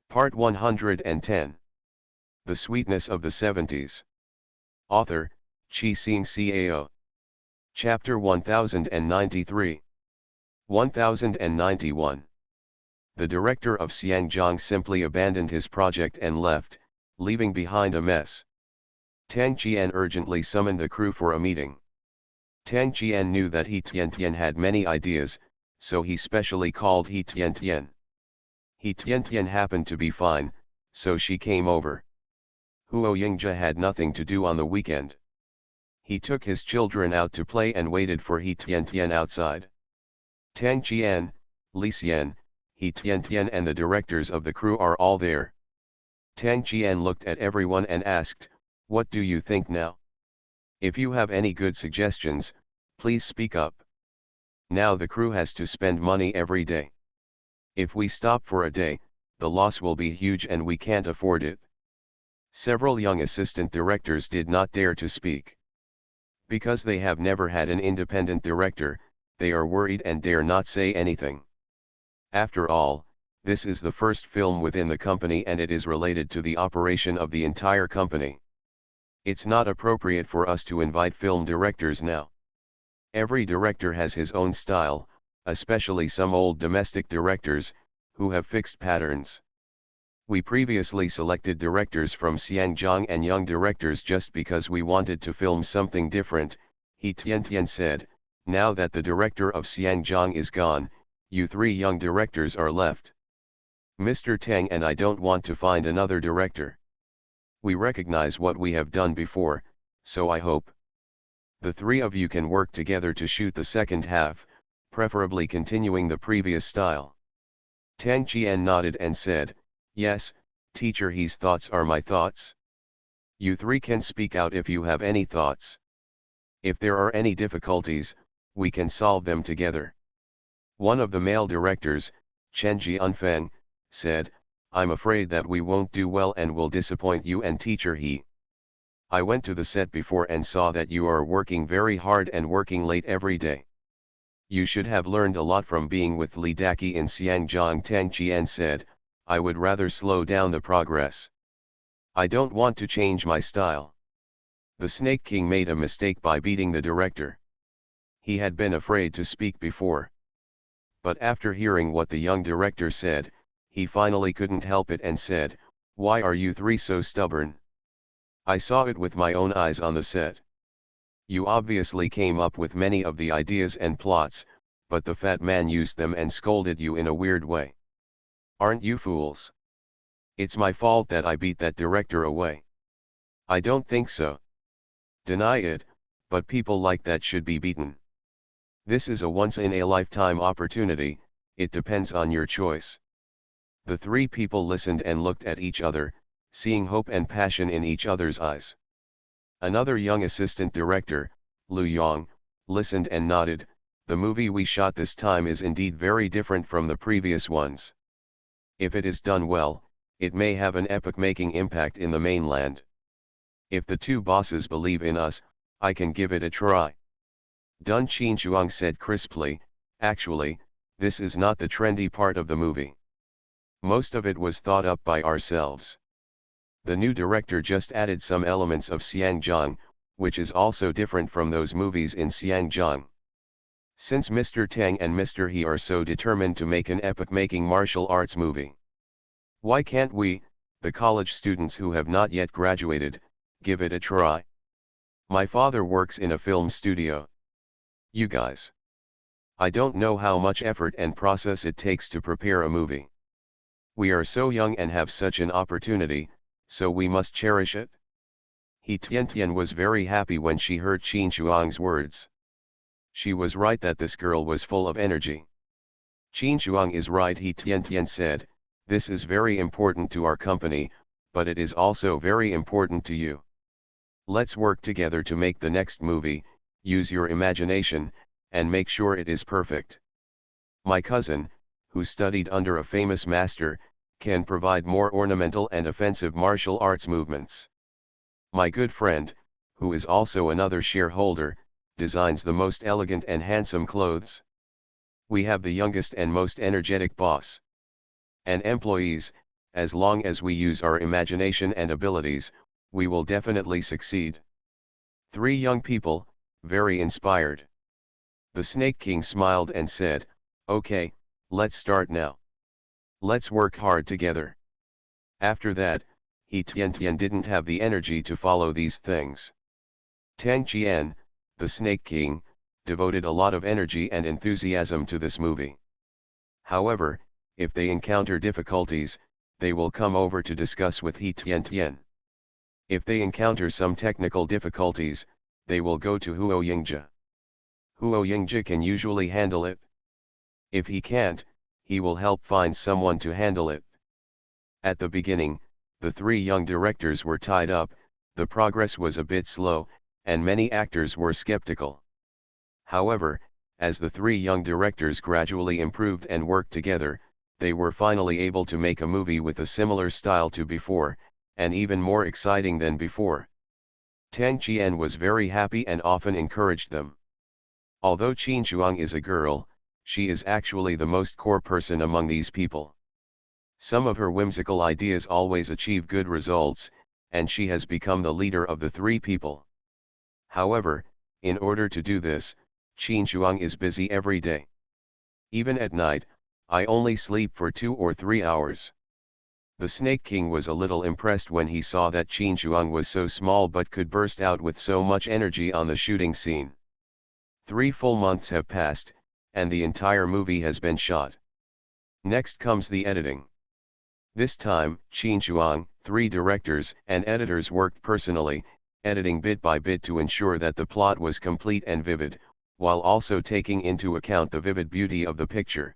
Part 110. The Sweetness of the Seventies. Author, Chi Sing Cao. Chapter 1093. 1091. The director of Xiangjiang simply abandoned his project and left, leaving behind a mess. Tang Qian urgently summoned the crew for a meeting. Tang Qian knew that He Tiantian had many ideas, so he specially called He Tiantian. He Tiantian happened to be fine, so she came over. Huo Yingjia had nothing to do on the weekend. He took his children out to play and waited for He Tiantian outside. Tang Qian, Li Xian, He Tiantian and the directors of the crew are all there. Tang Qian looked at everyone and asked, "What do you think now? If you have any good suggestions, please speak up. Now the crew has to spend money every day. If we stop for a day, the loss will be huge and we can't afford it." Several young assistant directors did not dare to speak. Because they have never had an independent director, they are worried and dare not say anything. After all, this is the first film within the company and it is related to the operation of the entire company. It's not appropriate for us to invite film directors now. Every director has his own style, especially some old domestic directors, who have fixed patterns. We previously selected directors from Xiangjiang and young directors just because we wanted to film something different, He Tiantian said. Now that the director of Xiangjiang is gone, you three young directors are left. Mr. Tang and I don't want to find another director. We recognize what we have done before, so I hope the three of you can work together to shoot the second half, preferably continuing the previous style. Tang Qian nodded and said, "Yes, teacher, his thoughts are my thoughts. You three can speak out if you have any thoughts. If there are any difficulties, we can solve them together." One of the male directors, Chen Jianfeng, said, "I'm afraid that we won't do well and will disappoint you and teacher He. I went to the set before and saw that you are working very hard and working late every day. You should have learned a lot from being with Li Daqi in Xiangjiang." Tang Qian said, "I would rather slow down the progress. I don't want to change my style." The Snake King made a mistake by beating the director. He had been afraid to speak before. But after hearing what the young director said, he finally couldn't help it and said, "Why are you three so stubborn? I saw it with my own eyes on the set. You obviously came up with many of the ideas and plots, but the fat man used them and scolded you in a weird way. Aren't you fools? It's my fault that I beat that director away." "I don't think so. Deny it, but people like that should be beaten. This is a once-in-a-lifetime opportunity, it depends on your choice." The three people listened and looked at each other, seeing hope and passion in each other's eyes. Another young assistant director, Lu Yong, listened and nodded. "The movie we shot this time is indeed very different from the previous ones. If it is done well, it may have an epoch-making impact in the mainland. If the two bosses believe in us, I can give it a try." Dun Qinshuang said crisply, "Actually, this is not the trendy part of the movie. Most of it was thought up by ourselves. The new director just added some elements of Xiangjiang, which is also different from those movies in Xiangjiang. Since Mr. Tang and Mr. He are so determined to make an epoch-making martial arts movie, why can't we, the college students who have not yet graduated, give it a try? My father works in a film studio. You guys. I don't know how much effort and process it takes to prepare a movie. We are so young and have such an opportunity, so we must cherish it." He Tiantian was very happy when she heard Qin Shuang's words. She was right that this girl was full of energy. "Qin Shuang is right," He Tiantian said, "this is very important to our company, but it is also very important to you. Let's work together to make the next movie, use your imagination, and make sure it is perfect. My cousin, who studied under a famous master, can provide more ornamental and offensive martial arts movements. My good friend, who is also another shareholder, designs the most elegant and handsome clothes. We have the youngest and most energetic boss. And employees, as long as we use our imagination and abilities, we will definitely succeed. Three young people, very inspired. The Snake King smiled and said, "Okay, let's start now. Let's work hard together." After that, He Tian didn't have the energy to follow these things. Tang Qian, the Snake King, devoted a lot of energy and enthusiasm to this movie. However, if they encounter difficulties, they will come over to discuss with He Tian. If they encounter some technical difficulties, they will go to Huo Yingzhe. Huo Yingzhe can usually handle it. If he can't, he will help find someone to handle it. At the beginning, the three young directors were tied up, the progress was a bit slow, and many actors were skeptical. However, as the three young directors gradually improved and worked together, they were finally able to make a movie with a similar style to before, and even more exciting than before. Tang Qian was very happy and often encouraged them. Although Qin Shuang is a girl, she is actually the most core person among these people. Some of her whimsical ideas always achieve good results, and she has become the leader of the three people. However, in order to do this, Qin Shuang is busy every day. Even at night, I only sleep for 2 or 3 hours. The Snake King was a little impressed when he saw that Qin Shuang was so small but could burst out with so much energy on the shooting scene. 3 full months have passed, and the entire movie has been shot. Next comes the editing. This time, Qin Shuang, 3 directors and editors worked personally, editing bit by bit to ensure that the plot was complete and vivid, while also taking into account the vivid beauty of the picture.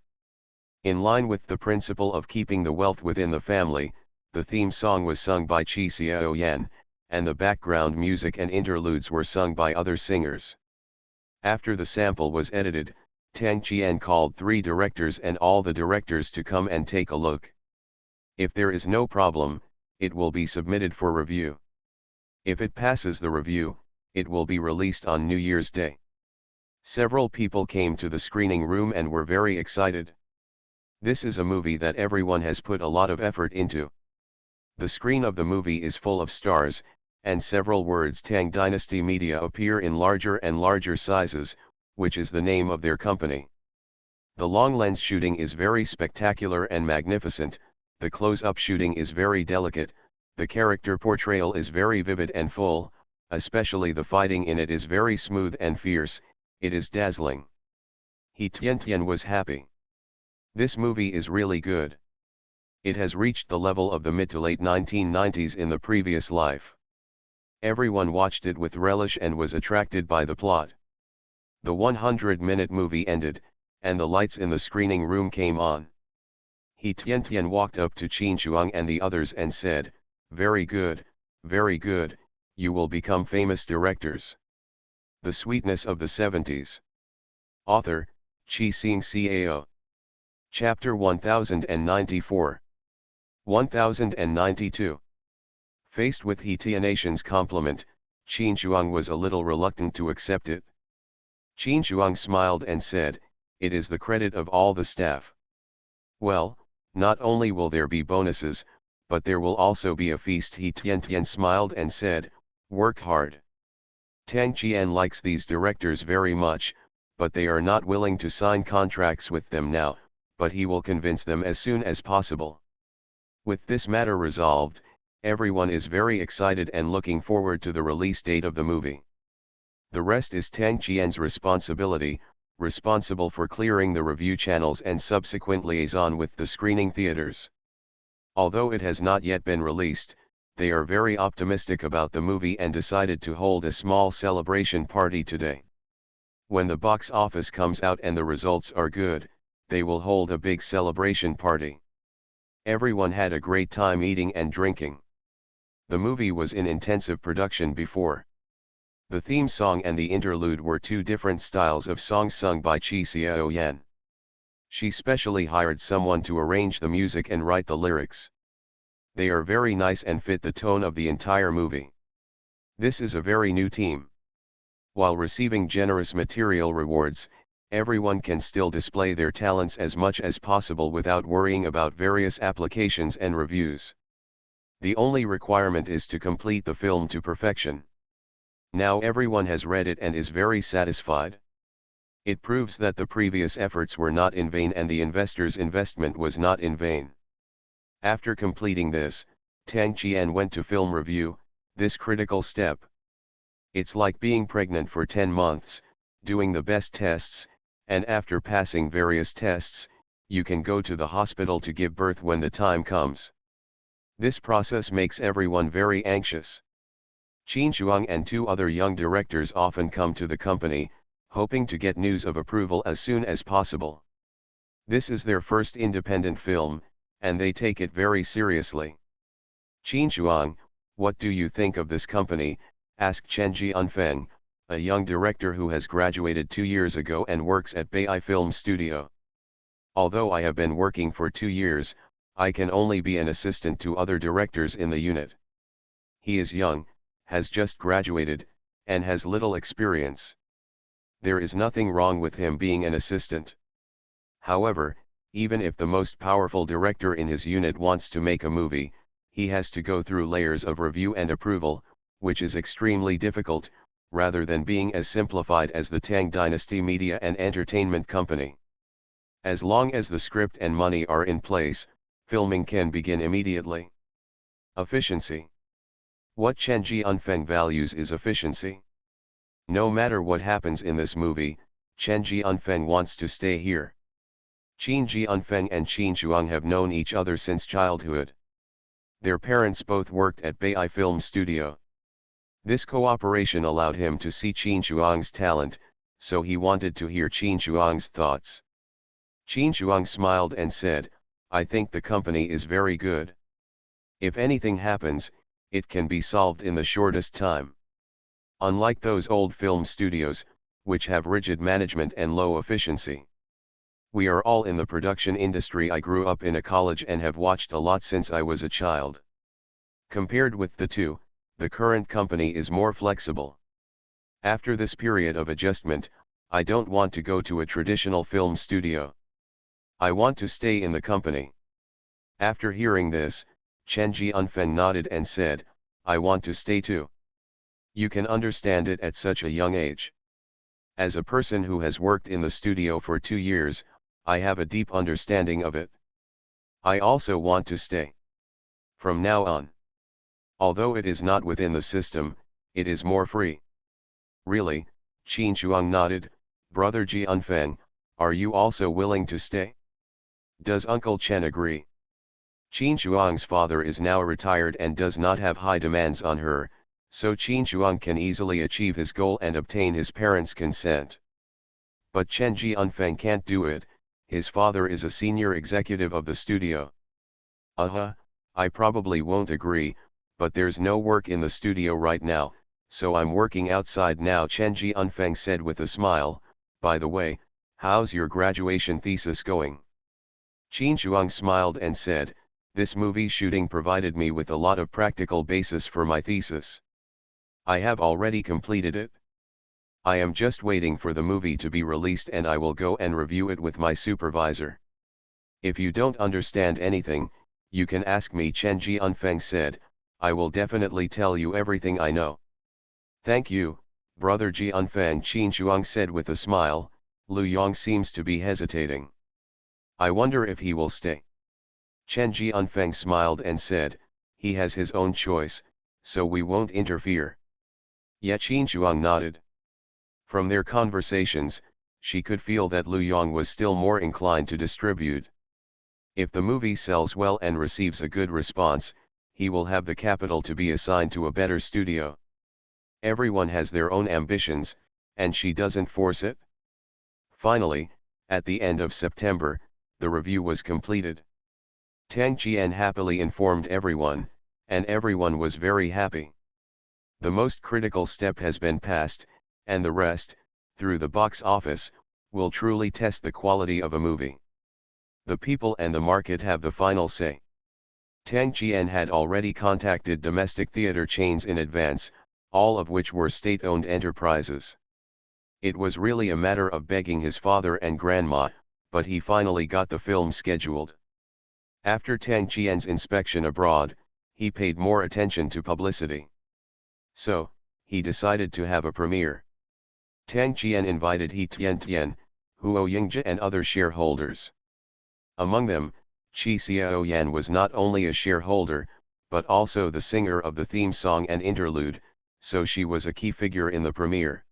In line with the principle of keeping the wealth within the family, the theme song was sung by Qi Xiaoyan, and the background music and interludes were sung by other singers. After the sample was edited, Tang Qian called 3 directors and all the directors to come and take a look. If there is no problem, it will be submitted for review. If it passes the review, it will be released on New Year's Day. Several people came to the screening room and were very excited. This is a movie that everyone has put a lot of effort into. The screen of the movie is full of stars, and several words Tang Dynasty Media appear in larger and larger sizes, which is the name of their company. The long lens shooting is very spectacular and magnificent, the close-up shooting is very delicate, the character portrayal is very vivid and full, especially the fighting in it is very smooth and fierce, it is dazzling. He Tian was happy. This movie is really good. It has reached the level of the mid to late 1990s in the previous life. Everyone watched it with relish and was attracted by the plot. The 100-minute movie ended, and the lights in the screening room came on. He Tian walked up to Qin Shuang and the others and said, very good, you will become famous directors." The Sweetness of the 70s. Author, Chi Sing Cao. Chapter 1094. 1092. Faced with He Tian's compliment, Qin Shuang was a little reluctant to accept it. Qin Shuang smiled and said, "It is the credit of all the staff." Well, not only will there be bonuses, but there will also be a feast. He Tian smiled and said, "Work hard." Tang Qian likes these directors very much, but they are not willing to sign contracts with them now, but he will convince them as soon as possible. With this matter resolved, everyone is very excited and looking forward to the release date of the movie. The rest is Tang Qian's responsibility, responsible for clearing the review channels and subsequent liaison with the screening theaters. Although it has not yet been released, they are very optimistic about the movie and decided to hold a small celebration party today. When the box office comes out and the results are good, they will hold a big celebration party. Everyone had a great time eating and drinking. The movie was in intensive production before. The theme song and the interlude were 2 different styles of songs sung by Qi Xiaoyan. She specially hired someone to arrange the music and write the lyrics. They are very nice and fit the tone of the entire movie. This is a very new team. While receiving generous material rewards, everyone can still display their talents as much as possible without worrying about various applications and reviews. The only requirement is to complete the film to perfection. Now everyone has read it and is very satisfied. It proves that the previous efforts were not in vain and the investor's investment was not in vain. After completing this, Tang Qian went to film review, this critical step. It's like being pregnant for 10 months, doing the best tests, and after passing various tests, you can go to the hospital to give birth when the time comes. This process makes everyone very anxious. Qin Shuang and 2 other young directors often come to the company, hoping to get news of approval as soon as possible. This is their first independent film, and they take it very seriously. Qin Shuang, what do you think of this company? Asked Chen Jianfeng, a young director who has graduated 2 years ago and works at Beihai Film Studio. Although I have been working for 2 years, I can only be an assistant to other directors in the unit. He is young, has just graduated, and has little experience. There is nothing wrong with him being an assistant. However, even if the most powerful director in his unit wants to make a movie, he has to go through layers of review and approval, which is extremely difficult, rather than being as simplified as the Tang Dynasty Media and Entertainment Company. As long as the script and money are in place, filming can begin immediately. Efficiency. What Chen Jianfeng values is efficiency. No matter what happens in this movie, Chen Jianfeng wants to stay here. Qin Jianfeng and Qin Shuang have known each other since childhood. Their parents both worked at Beihai Film Studio. This cooperation allowed him to see Qin Shuang's talent, so he wanted to hear Qin Shuang's thoughts. Qin Shuang smiled and said, I think the company is very good. If anything happens, it can be solved in the shortest time. Unlike those old film studios, which have rigid management and low efficiency. We are all in the production industry. I grew up in a college and have watched a lot since I was a child. Compared with the two, the current company is more flexible. After this period of adjustment, I don't want to go to a traditional film studio. I want to stay in the company. After hearing this, Chen Jianfeng nodded and said, I want to stay too. You can understand it at such a young age. As a person who has worked in the studio for 2 years, I have a deep understanding of it. I also want to stay. From now on. Although it is not within the system, it is more free. Really? Qin Shuang nodded. Brother Jianfeng, are you also willing to stay? Does Uncle Chen agree? Qin Shuang's father is now retired and does not have high demands on her, so Qin Shuang can easily achieve his goal and obtain his parents' consent. But Chen Jianfeng can't do it, his father is a senior executive of the studio. I probably won't agree, but there's no work in the studio right now, so I'm working outside now, Chen Jianfeng said with a smile. By the way, how's your graduation thesis going? Qin Shuang smiled and said, this movie shooting provided me with a lot of practical basis for my thesis. I have already completed it. I am just waiting for the movie to be released and I will go and review it with my supervisor. If you don't understand anything, you can ask me, Chen Jianfeng said, I will definitely tell you everything I know. Thank you, Brother Jianfeng, Qin Shuang said with a smile. Lu Yong seems to be hesitating. I wonder if he will stay. Chen Jianfeng smiled and said, he has his own choice, so we won't interfere. Yet Qin Shuang nodded. From their conversations, she could feel that Lu Yong was still more inclined to distribute. If the movie sells well and receives a good response, he will have the capital to be assigned to a better studio. Everyone has their own ambitions, and she doesn't force it. Finally, at the end of September, the review was completed. Tang Qian happily informed everyone, and everyone was very happy. The most critical step has been passed, and the rest, through the box office, will truly test the quality of a movie. The people and the market have the final say. Tang Qian had already contacted domestic theater chains in advance, all of which were state-owned enterprises. It was really a matter of begging his father and grandma, but he finally got the film scheduled. After Tang Qian's inspection abroad, he paid more attention to publicity. So, he decided to have a premiere. Tang Qian invited He Tian, Huo Yingzhe and other shareholders. Among them, Qi Xiaoyan was not only a shareholder, but also the singer of the theme song and interlude, so she was a key figure in the premiere.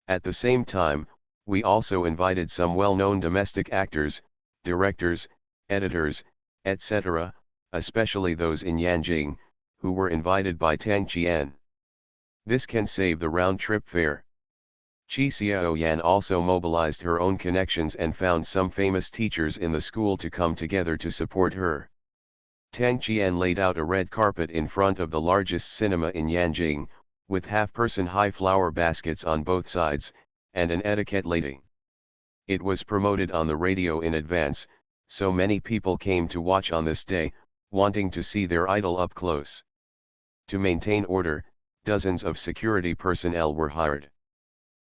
At the same time, we also invited some well-known domestic actors, directors, editors, etc., especially those in Yanjing, who were invited by Tang Qian. This can save the round-trip fare. Qi Xiaoyan also mobilized her own connections and found some famous teachers in the school to come together to support her. Tang Qian laid out a red carpet in front of the largest cinema in Yanjing, with half-person high flower baskets on both sides, and an etiquette lady. It was promoted on the radio in advance, so many people came to watch on this day, wanting to see their idol up close. To maintain order, dozens of security personnel were hired.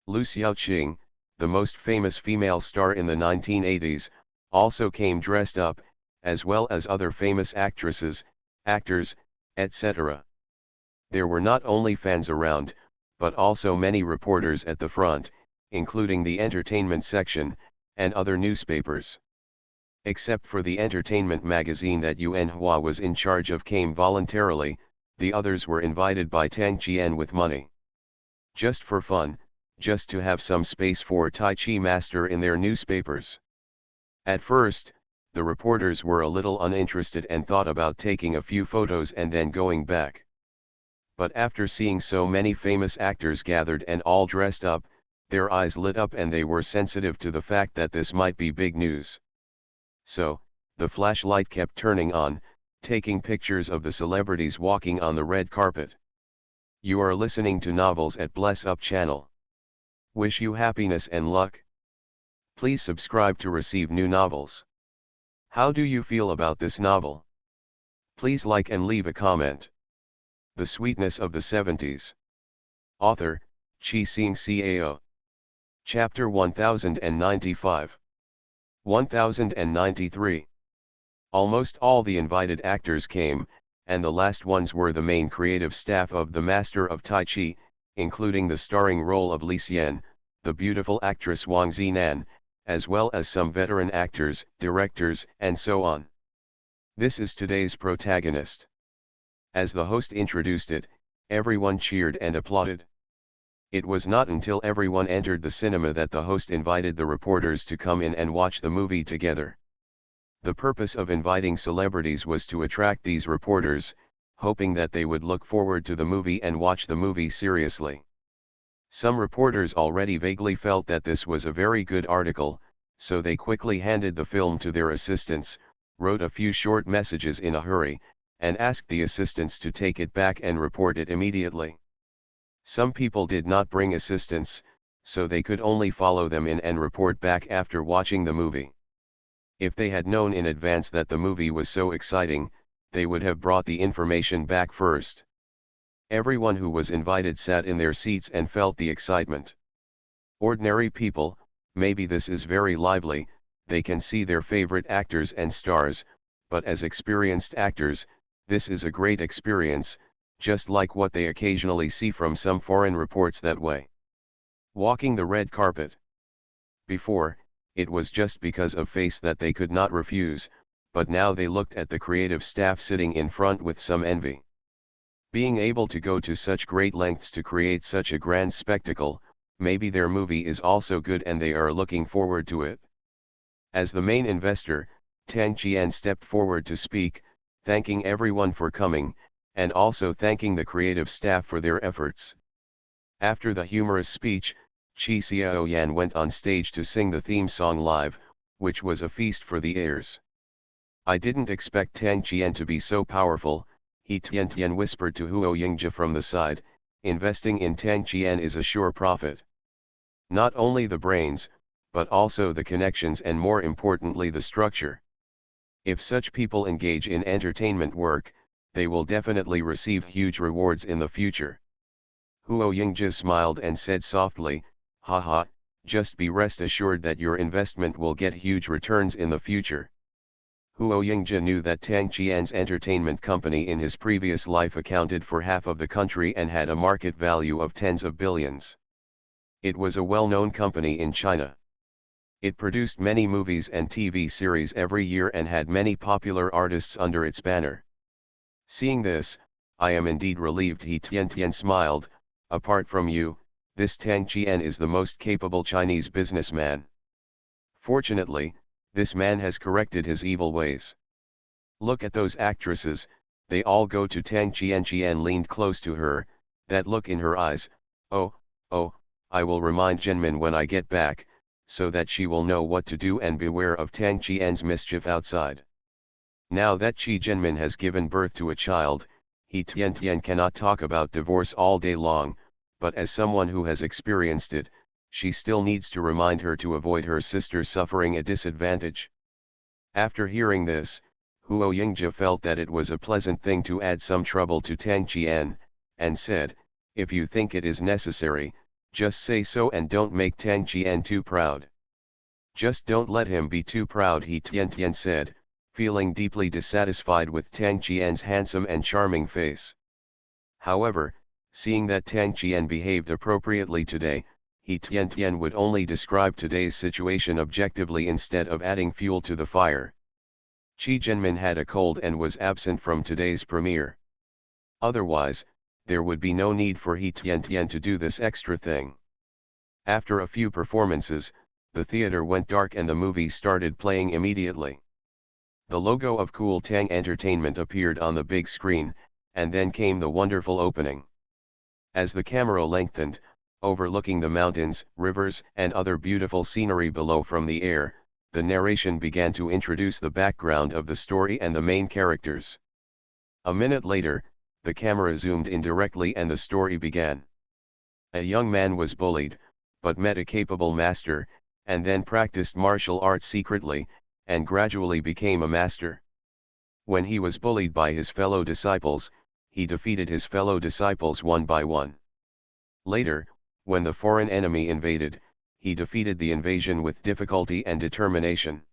Lu Xiaoqing, the most famous female star in the 1980s, also came dressed up, as well as other famous actresses, actors, etc. There were not only fans around, but also many reporters at the front, including the entertainment section, and other newspapers. Except for the entertainment magazine that Yuan Hua was in charge of came voluntarily, the others were invited by Tang Qian with money. Just for fun, just to have some space for Tai Chi Master in their newspapers. At first, the reporters were a little uninterested and thought about taking a few photos and then going back. But after seeing so many famous actors gathered and all dressed up, their eyes lit up and they were sensitive to the fact that this might be big news. So, the flashlight kept turning on, taking pictures of the celebrities walking on the red carpet. You are listening to Novels at Bless Up channel. Wish you happiness and luck. Please subscribe to receive new novels. How do you feel about this novel? Please like and leave a comment. The Sweetness of the 70s. Author, Chi Sing Cao. Chapter 1095. 1093. Almost all the invited actors came, and the last ones were the main creative staff of the Master of Tai Chi, including the starring role of Li Xian, the beautiful actress Wang Zinan, as well as some veteran actors, directors, and so on. This is today's protagonist. As the host introduced it, everyone cheered and applauded. It was not until everyone entered the cinema that the host invited the reporters to come in and watch the movie together. The purpose of inviting celebrities was to attract these reporters, hoping that they would look forward to the movie and watch the movie seriously. Some reporters already vaguely felt that this was a very good article, so they quickly handed the film to their assistants, wrote a few short messages in a hurry, and asked the assistants to take it back and report it immediately. Some people did not bring assistants, so they could only follow them in and report back after watching the movie. If they had known in advance that the movie was so exciting, they would have brought the information back first. Everyone who was invited sat in their seats and felt the excitement. Ordinary people, maybe this is very lively, they can see their favorite actors and stars, but as experienced actors, this is a great experience, just like what they occasionally see from some foreign reports that way. Walking the red carpet. Before, it was just because of face that they could not refuse, but now they looked at the creative staff sitting in front with some envy. Being able to go to such great lengths to create such a grand spectacle, maybe their movie is also good and they are looking forward to it. As the main investor, Tang Qian stepped forward to speak, thanking everyone for coming, and also thanking the creative staff for their efforts. After the humorous speech, Qi Xiaoyan went on stage to sing the theme song live, which was a feast for the ears. I didn't expect Tang Qian to be so powerful, He Tian whispered to Huo Yingzhe from the side. Investing in Tang Qian is a sure profit. Not only the brains, but also the connections and more importantly the structure. If such people engage in entertainment work, they will definitely receive huge rewards in the future. Huo Yingzhe smiled and said softly, Haha, just be rest assured that your investment will get huge returns in the future. Huo Yingjia knew that Tang Qian's entertainment company in his previous life accounted for half of the country and had a market value of tens of billions. It was a well-known company in China. It produced many movies and TV series every year and had many popular artists under its banner. Seeing this, I am indeed relieved, He Tian smiled. Apart from you, this Tang Qian is the most capable Chinese businessman. Fortunately, this man has corrected his evil ways. Look at those actresses, they all go to Tang Qian. Qian leaned close to her, that look in her eyes. Oh, I will remind Jinmin when I get back, so that she will know what to do and beware of Tang Qian's mischief outside. Now that Qi Jinmin has given birth to a child, He Tian cannot talk about divorce all day long, but as someone who has experienced it, she still needs to remind her to avoid her sister suffering a disadvantage. After hearing this, Huo Yingjia felt that it was a pleasant thing to add some trouble to Tang Qian, and said, if you think it is necessary, just say so and don't make Tang Qian too proud. Just don't let him be too proud, He Tian said, feeling deeply dissatisfied with Tang Qian's handsome and charming face. However, seeing that Tang Qian behaved appropriately today, He Tian would only describe today's situation objectively instead of adding fuel to the fire. Qi Jinmin had a cold and was absent from today's premiere. Otherwise, there would be no need for He Tian to do this extra thing. After a few performances, the theater went dark and the movie started playing immediately. The logo of Cool Tang Entertainment appeared on the big screen, and then came the wonderful opening. As the camera lengthened, overlooking the mountains, rivers, and other beautiful scenery below from the air, the narration began to introduce the background of the story and the main characters. A minute later, the camera zoomed in directly and the story began. A young man was bullied, but met a capable master, and then practiced martial arts secretly, and gradually became a master. When he was bullied by his fellow disciples, he defeated his fellow disciples one by one. Later, when the foreign enemy invaded, he defeated the invasion with difficulty and determination.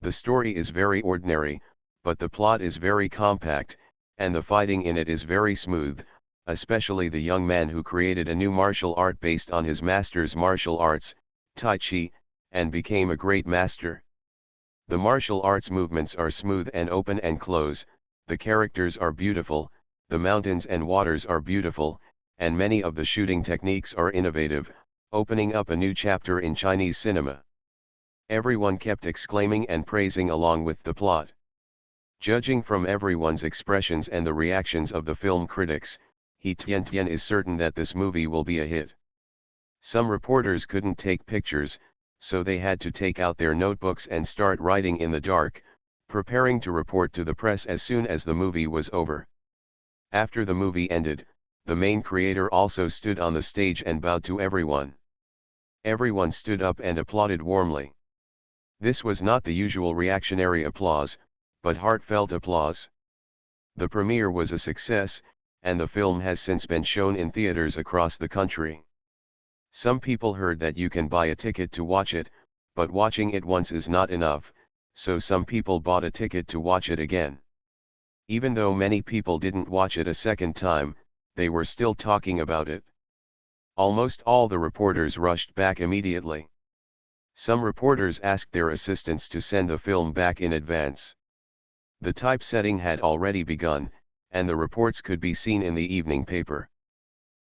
The story is very ordinary, but the plot is very compact, and the fighting in it is very smooth, especially the young man who created a new martial art based on his master's martial arts, Tai Chi, and became a great master. The martial arts movements are smooth and open and close, the characters are beautiful, the mountains and waters are beautiful, and many of the shooting techniques are innovative, opening up a new chapter in Chinese cinema. Everyone kept exclaiming and praising along with the plot. Judging from everyone's expressions and the reactions of the film critics, He Tian is certain that this movie will be a hit. Some reporters couldn't take pictures, so they had to take out their notebooks and start writing in the dark, preparing to report to the press as soon as the movie was over. After the movie ended, the main creator also stood on the stage and bowed to everyone. Everyone stood up and applauded warmly. This was not the usual reactionary applause, but heartfelt applause. The premiere was a success, and the film has since been shown in theaters across the country. Some people heard that you can buy a ticket to watch it, but watching it once is not enough, so some people bought a ticket to watch it again. Even though many people didn't watch it a second time, they were still talking about it. Almost all the reporters rushed back immediately. Some reporters asked their assistants to send the film back in advance. The typesetting had already begun, and the reports could be seen in the evening paper.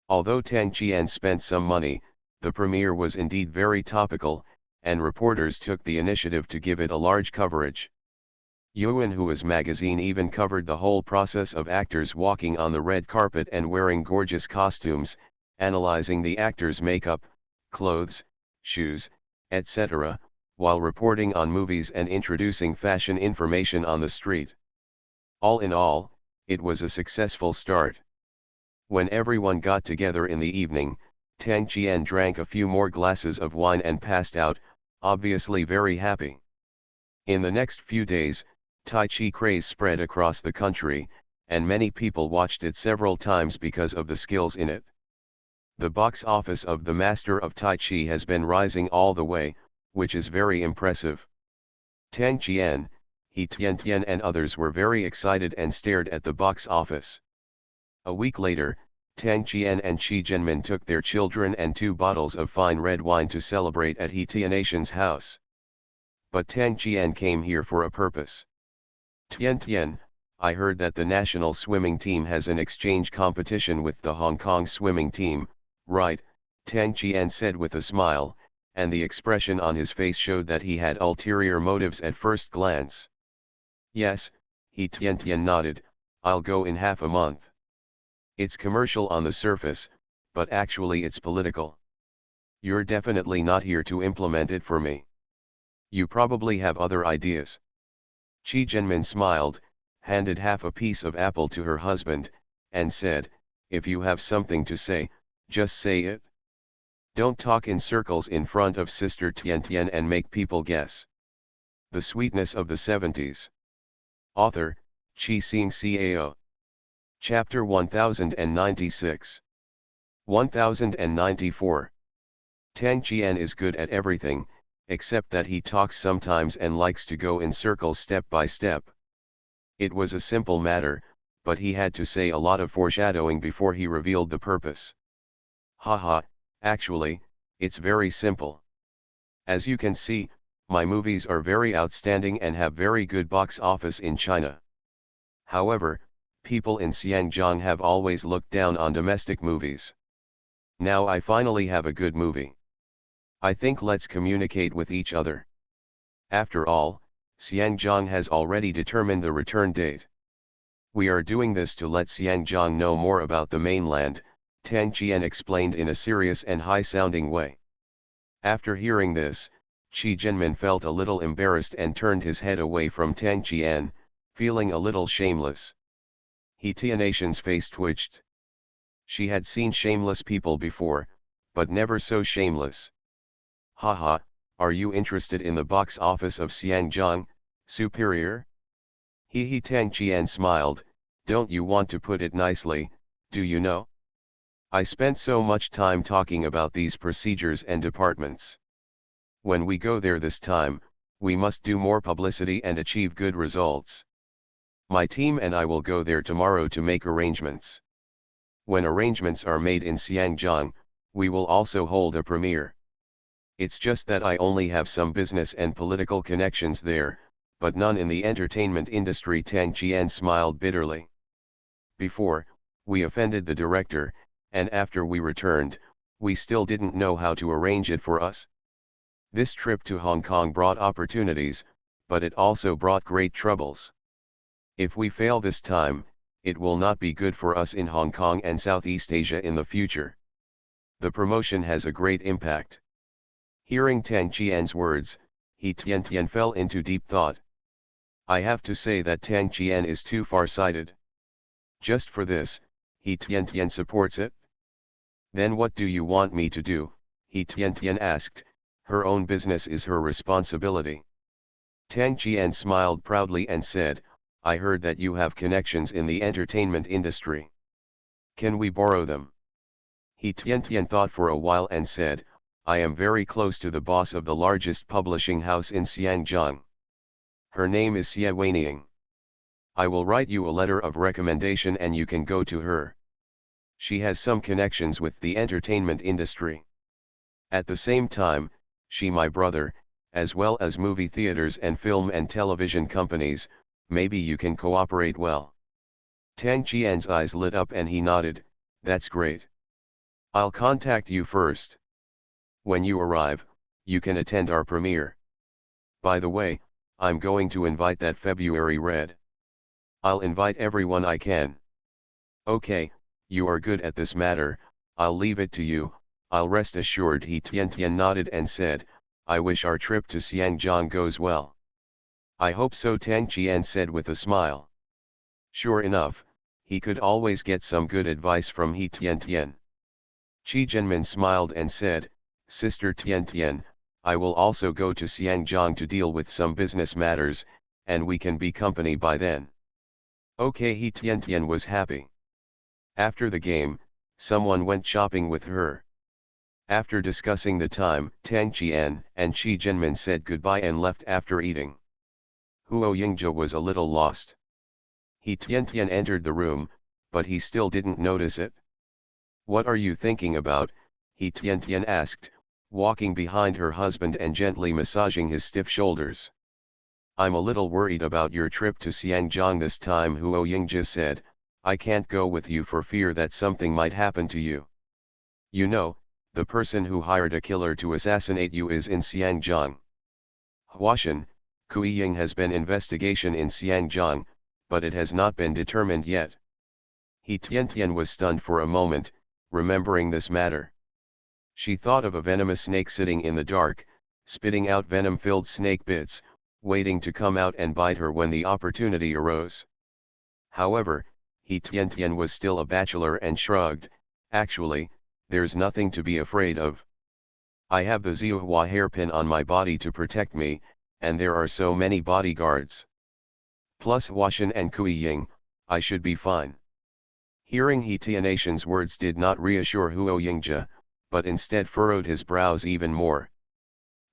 Although Tang Qian spent some money, the premiere was indeed very topical, and reporters took the initiative to give it a large coverage. Yuanhua's magazine even covered the whole process of actors walking on the red carpet and wearing gorgeous costumes, analyzing the actors' makeup, clothes, shoes, etc., while reporting on movies and introducing fashion information on the street. All in all, it was a successful start. When everyone got together in the evening, Tang Qian drank a few more glasses of wine and passed out, obviously very happy. In the next few days, Tai Chi craze spread across the country, and many people watched it several times because of the skills in it. The box office of The Master of Tai Chi has been rising all the way, which is very impressive. Tang Qian, He Tian and others were very excited and stared at the box office. A week later, Tang Qian and Qi Zhenmin took their children and 2 bottles of fine red wine to celebrate at He Tian's house. But Tang Qian came here for a purpose. Tian, I heard that the national swimming team has an exchange competition with the Hong Kong swimming team, right? Tang Qian said with a smile, and the expression on his face showed that he had ulterior motives at first glance. Yes, He Tian nodded, I'll go in half a month. It's commercial on the surface, but actually it's political. You're definitely not here to implement it for me. You probably have other ideas. Qi Zhenmin smiled, handed half a piece of apple to her husband, and said, if you have something to say, just say it. Don't talk in circles in front of Sister Tian and make people guess. The Sweetness of the 70s. Author, Chi Sing Cao. Chapter 1096. 1094. Tang Qian is good at everything, except that he talks sometimes and likes to go in circles step by step. It was a simple matter, but he had to say a lot of foreshadowing before he revealed the purpose. Haha, actually, it's very simple. As you can see, my movies are very outstanding and have very good box office in China. However, people in Xiangjiang have always looked down on domestic movies. Now I finally have a good movie. I think let's communicate with each other. After all, Xiangjiang has already determined the return date. We are doing this to let Xiangjiang know more about the mainland, Tang Qian explained in a serious and high-sounding way. After hearing this, Qi Zhenmin felt a little embarrassed and turned his head away from Tang Qian, feeling a little shameless. He Tian's face twitched. She had seen shameless people before, but never so shameless. Haha, are you interested in the box office of Xiangjiang, superior? He Tang Qian smiled, don't you want to put it nicely, do you know? I spent so much time talking about these procedures and departments. When we go there this time, we must do more publicity and achieve good results. My team and I will go there tomorrow to make arrangements. When arrangements are made in Xiangjiang, we will also hold a premiere. It's just that I only have some business and political connections there, but none in the entertainment industry. Tang Qian smiled bitterly. Before, we offended the director, and after we returned, we still didn't know how to arrange it for us. This trip to Hong Kong brought opportunities, but it also brought great troubles. If we fail this time, it will not be good for us in Hong Kong and Southeast Asia in the future. The promotion has a great impact. Hearing Tang Qian's words, He Tian fell into deep thought. I have to say that Tang Qian is too far-sighted. Just for this, He Tian supports it? Then what do you want me to do? He Tian asked. Her own business is her responsibility. Tang Qian smiled proudly and said, I heard that you have connections in the entertainment industry. Can we borrow them? He Tian thought for a while and said, I am very close to the boss of the largest publishing house in Xiangjiang. Her name is Xie Weiniang. I will write you a letter of recommendation and you can go to her. She has some connections with the entertainment industry. At the same time, she my brother, as well as movie theaters and film and television companies, maybe you can cooperate well. Tang Qian's eyes lit up and he nodded, that's great. I'll contact you first. When you arrive, you can attend our premiere. By the way, I'm going to invite that February Red. I'll invite everyone I can. Okay, you are good at this matter, I'll leave it to you, I'll rest assured. He Tian nodded and said, I wish our trip to Xiangjiang goes well. I hope so, Tang Qian said with a smile. Sure enough, he could always get some good advice from He Tian. Qi Zhenmin smiled and said, Sister Tian, I will also go to Xiangjiang to deal with some business matters, and we can be company by then. Okay, He Tian was happy. After the game, someone went shopping with her. After discussing the time, Tang Qian and Qi Jianmin said goodbye and left after eating. Huo Yingzhe was a little lost. He Tian entered the room, but he still didn't notice it. "What are you thinking about?" he Tian asked, walking behind her husband and gently massaging his stiff shoulders. "I'm a little worried about your trip to Xiangjiang this time," Huo Yingzhe said. "I can't go with you for fear that something might happen to you. You know, the person who hired a killer to assassinate you is in Xiangjiang. Huashan, Kuiying has been investigation in Xiangjiang, but it has not been determined yet." He Tian was stunned for a moment, remembering this matter. She thought of a venomous snake sitting in the dark, spitting out venom-filled snake bits, waiting to come out and bite her when the opportunity arose. However, he Tian was still a bachelor and shrugged. "Actually, there's nothing to be afraid of. I have the Zhuhua hairpin on my body to protect me, and there are so many bodyguards. Plus Huashan and Kuiying, I should be fine." Hearing He Tian's words did not reassure Huo Yingzhe, but instead furrowed his brows even more.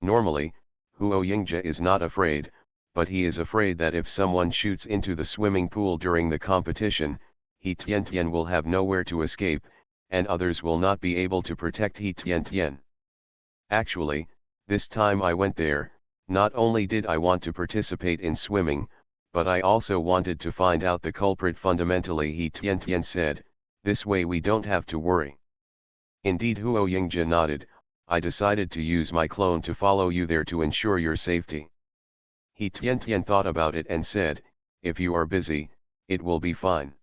Normally, Huo Yingzhe is not afraid, but he is afraid that if someone shoots into the swimming pool during the competition, He Tian will have nowhere to escape, and others will not be able to protect He Tian. "Actually, this time I went there, not only did I want to participate in swimming, but I also wanted to find out the culprit fundamentally," He Tian said. "This way we don't have to worry." "Indeed," Huo Yingzhe nodded. "I decided to use my clone to follow you there to ensure your safety." He Tian thought about it and said, "If you are busy, it will be fine.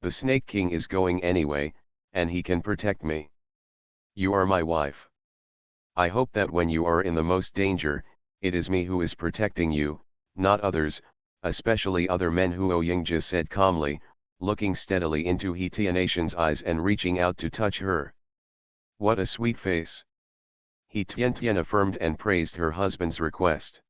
The Snake King is going anyway, and he can protect me. You are my wife. I hope that when you are in the most danger, it is me who is protecting you, not others, especially other men," Huo Yingzhe said calmly, looking steadily into He Tian's eyes and reaching out to touch her. "What a sweet face." He Tian affirmed and praised her husband's request.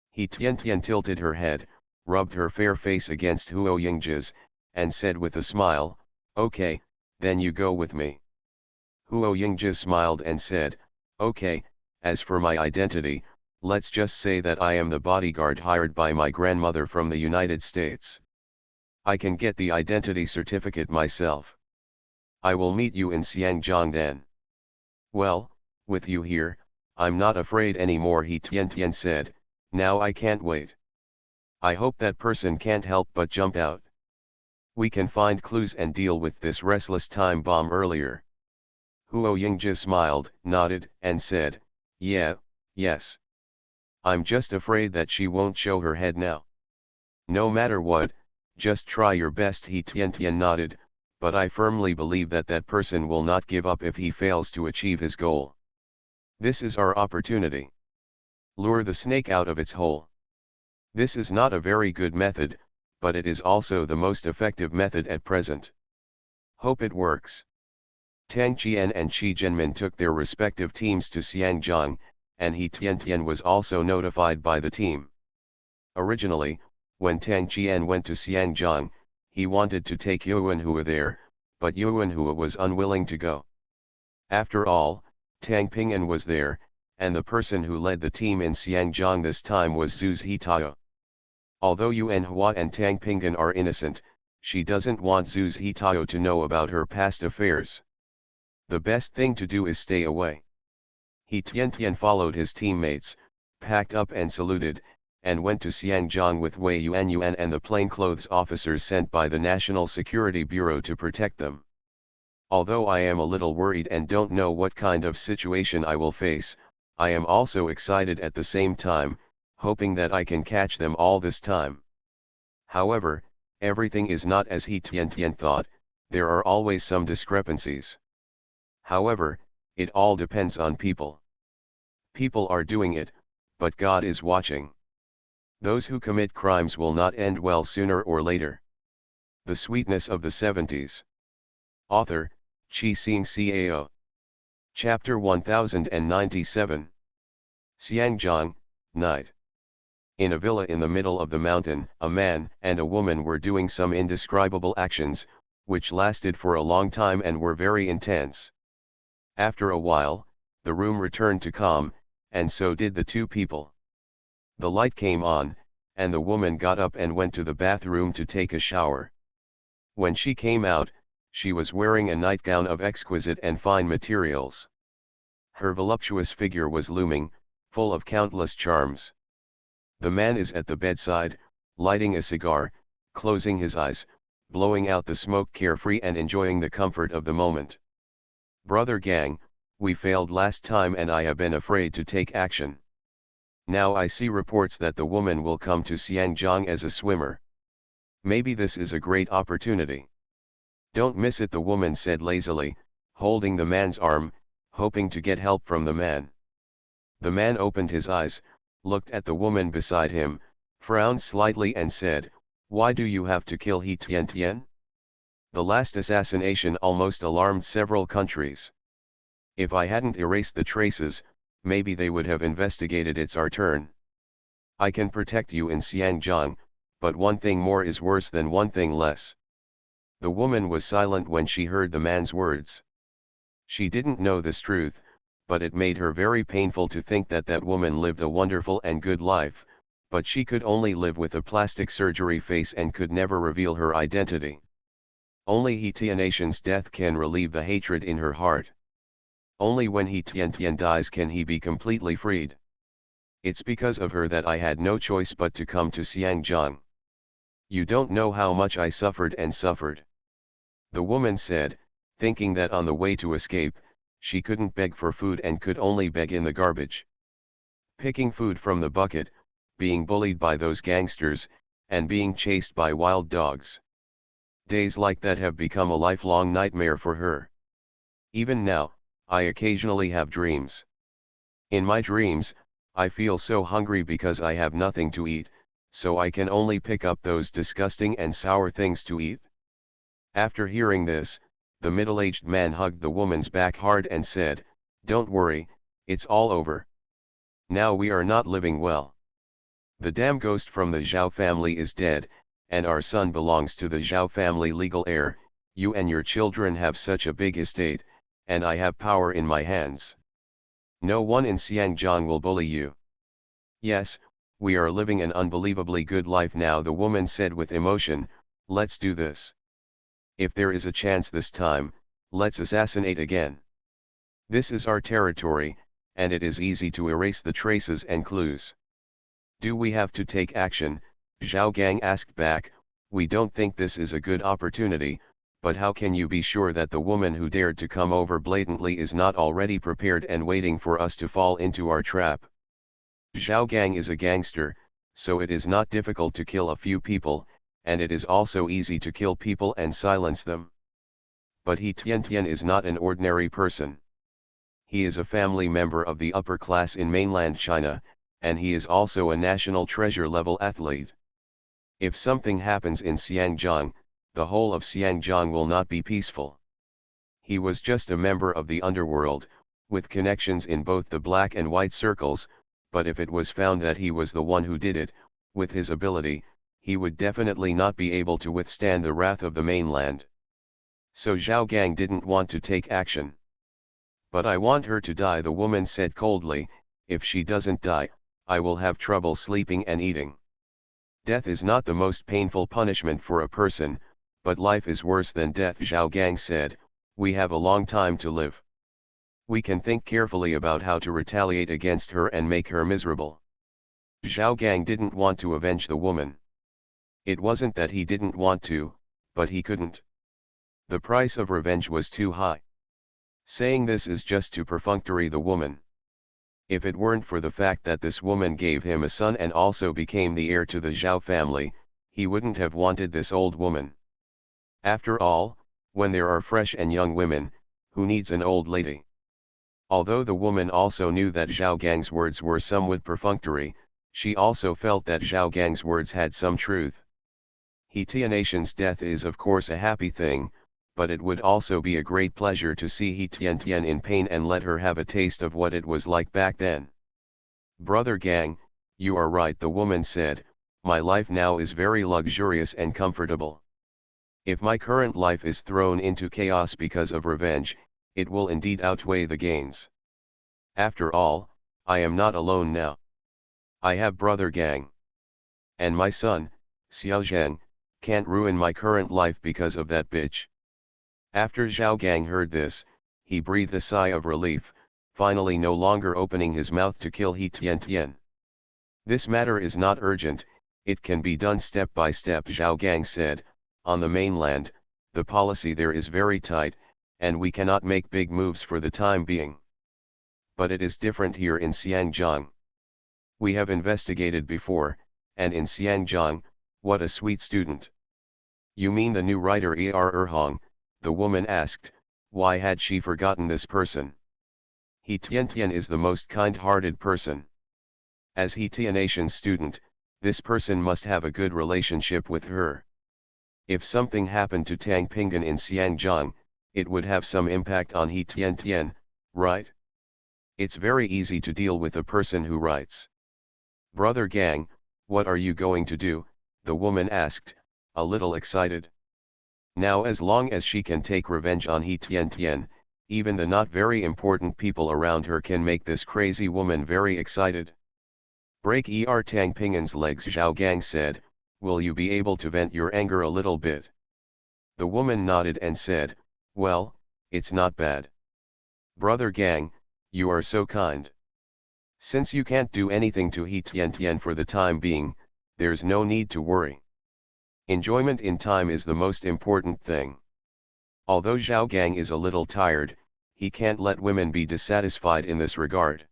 He Tian tilted her head, rubbed her fair face against Huo Yingzhe's, and said with a smile, "Okay, then you go with me." Huo Yingzhe smiled and said, "Okay, as for my identity, let's just say that I am the bodyguard hired by my grandmother from the United States. I can get the identity certificate myself. I will meet you in Xiangjiang then." "Well, with you here, I'm not afraid anymore," He Tian said. "Now I can't wait. I hope that person can't help but jump out. We can find clues and deal with this restless time bomb earlier." Huo Yingzhe smiled, nodded, and said, "Yeah, yes. I'm just afraid that she won't show her head now." "No matter what, just try your best," He Tian nodded, "but I firmly believe that that person will not give up if he fails to achieve his goal. This is our opportunity. Lure the snake out of its hole. This is not a very good method, but it is also the most effective method at present. Hope it works." Tang Qian and Qi Jianmin took their respective teams to Xiangjiang, and He Tian was also notified by the team. Originally, when Tang Qian went to Xiangjiang, he wanted to take Yuanhua there, but Yuanhua was unwilling to go. After all, Tang Ping'an was there, and the person who led the team in Xiangjiang this time was Zhu's Hetao. Although Yuanhua and Tang Ping'an are innocent, she doesn't want Zhu's Hetao to know about her past affairs. The best thing to do is stay away. He Tian followed his teammates, packed up and saluted, and went to Xiangjiang with Wei Yuan and the plainclothes officers sent by the National Security Bureau to protect them. Although I am a little worried and don't know what kind of situation I will face, I am also excited at the same time, hoping that I can catch them all this time. However, everything is not as He Tian thought, there are always some discrepancies. However, it all depends on people. People are doing it, but God is watching. Those who commit crimes will not end well sooner or later. The Sweetness of the 70s. Author, Chi Xing Cao. Chapter 1097. Xiangjiang, Night. In a villa in the middle of the mountain, a man and a woman were doing some indescribable actions, which lasted for a long time and were very intense. After a while, the room returned to calm, and so did the two people. The light came on, and the woman got up and went to the bathroom to take a shower. When she came out, she was wearing a nightgown of exquisite and fine materials. Her voluptuous figure was looming, full of countless charms. The man is at the bedside, lighting a cigar, closing his eyes, blowing out the smoke carefree and enjoying the comfort of the moment. Brother Gang, we failed last time and I have been afraid to take action. Now I see reports that the woman will come to Xiangjiang as a swimmer. Maybe this is a great opportunity. Don't miss it, the woman said lazily, holding the man's arm, hoping to get help from the man. The man opened his eyes, looked at the woman beside him, frowned slightly and said, "Why do you have to kill He Tian? The last assassination almost alarmed several countries. If I hadn't erased the traces, maybe they would have investigated. It's our turn. I can protect you in Xiangjiang, but one thing more is worse than one thing less." The woman was silent when she heard the man's words. She didn't know this truth, but it made her very painful to think that that woman lived a wonderful and good life, but she could only live with a plastic surgery face and could never reveal her identity. Only He Tian's death can relieve the hatred in her heart. Only when He Tian dies can he be completely freed. It's because of her that I had no choice but to come to Xiangjiang. You don't know how much I suffered and suffered. The woman said, thinking that on the way to escape, she couldn't beg for food and could only beg in the garbage. Picking food from the bucket, being bullied by those gangsters, and being chased by wild dogs. Days like that have become a lifelong nightmare for her. Even now, I occasionally have dreams. In my dreams, I feel so hungry because I have nothing to eat, so I can only pick up those disgusting and sour things to eat. After hearing this, the middle-aged man hugged the woman's back hard and said, "Don't worry, it's all over. Now we are not living well. The damn ghost from the Zhao family is dead, and our son belongs to the Zhao family legal heir. You and your children have such a big estate, and I have power in my hands. No one in Xiangjiang will bully you. Yes, we are living an unbelievably good life now," the woman said with emotion. "Let's do this. If there is a chance this time, let's assassinate again. This is our territory, and it is easy to erase the traces and clues." "Do we have to take action?" Zhao Gang asked back. "We don't think this is a good opportunity, but how can you be sure that the woman who dared to come over blatantly is not already prepared and waiting for us to fall into our trap? Zhao Gang is a gangster, so it is not difficult to kill a few people, and it is also easy to kill people and silence them. But He Tian is not an ordinary person. He is a family member of the upper class in mainland China, and he is also a national treasure-level athlete. If something happens in Xiangjiang, the whole of Xiangjiang will not be peaceful. He was just a member of the underworld, with connections in both the black and white circles, but if it was found that he was the one who did it, with his ability, he would definitely not be able to withstand the wrath of the mainland. So Zhao Gang didn't want to take action. "But I want her to die," the woman said coldly. "If she doesn't die, I will have trouble sleeping and eating." "Death is not the most painful punishment for a person, but life is worse than death," Zhao Gang said. "We have a long time to live. We can think carefully about how to retaliate against her and make her miserable." Zhao Gang didn't want to avenge the woman. It wasn't that he didn't want to, but he couldn't. The price of revenge was too high. Saying this is just too perfunctory, the woman. If it weren't for the fact that this woman gave him a son and also became the heir to the Zhao family, he wouldn't have wanted this old woman. After all, when there are fresh and young women, who needs an old lady? Although the woman also knew that Zhao Gang's words were somewhat perfunctory, she also felt that Zhao Gang's words had some truth. He Tian's death is of course a happy thing, but it would also be a great pleasure to see He Tian in pain and let her have a taste of what it was like back then. "Brother Gang, you are right," the woman said. "My life now is very luxurious and comfortable. If my current life is thrown into chaos because of revenge, it will indeed outweigh the gains. After all, I am not alone now. I have brother Gang. And my son, Xiao Zheng, can't ruin my current life because of that bitch. After Zhao Gang heard this, he breathed a sigh of relief, finally no longer opening his mouth to kill He Tian. This matter is not urgent, it can be done step by step, Zhao Gang said. On the mainland, the policy there is very tight, and we cannot make big moves for the time being. But it is different here in Xiangjiang. We have investigated before, and in Xiangjiang, what a sweet student. You mean the new writer Erhong? The woman asked. Why had she forgotten this person? He Tian is the most kind-hearted person. As He Tian's student, this person must have a good relationship with her. If something happened to Tang Pingan in Xiangjiang, it would have some impact on He Tian, right? It's very easy to deal with a person who writes. Brother Gang, what are you going to do? The woman asked, a little excited. Now as long as she can take revenge on He Tian, even the not very important people around her can make this crazy woman very excited. Break Tang Pingan's legs, Zhao Gang said. Will you be able to vent your anger a little bit? The woman nodded and said, well, it's not bad. Brother Gang, you are so kind. Since you can't do anything to He Tian for the time being, there's no need to worry. Enjoyment in time is the most important thing. Although Zhao Gang is a little tired, he can't let women be dissatisfied in this regard.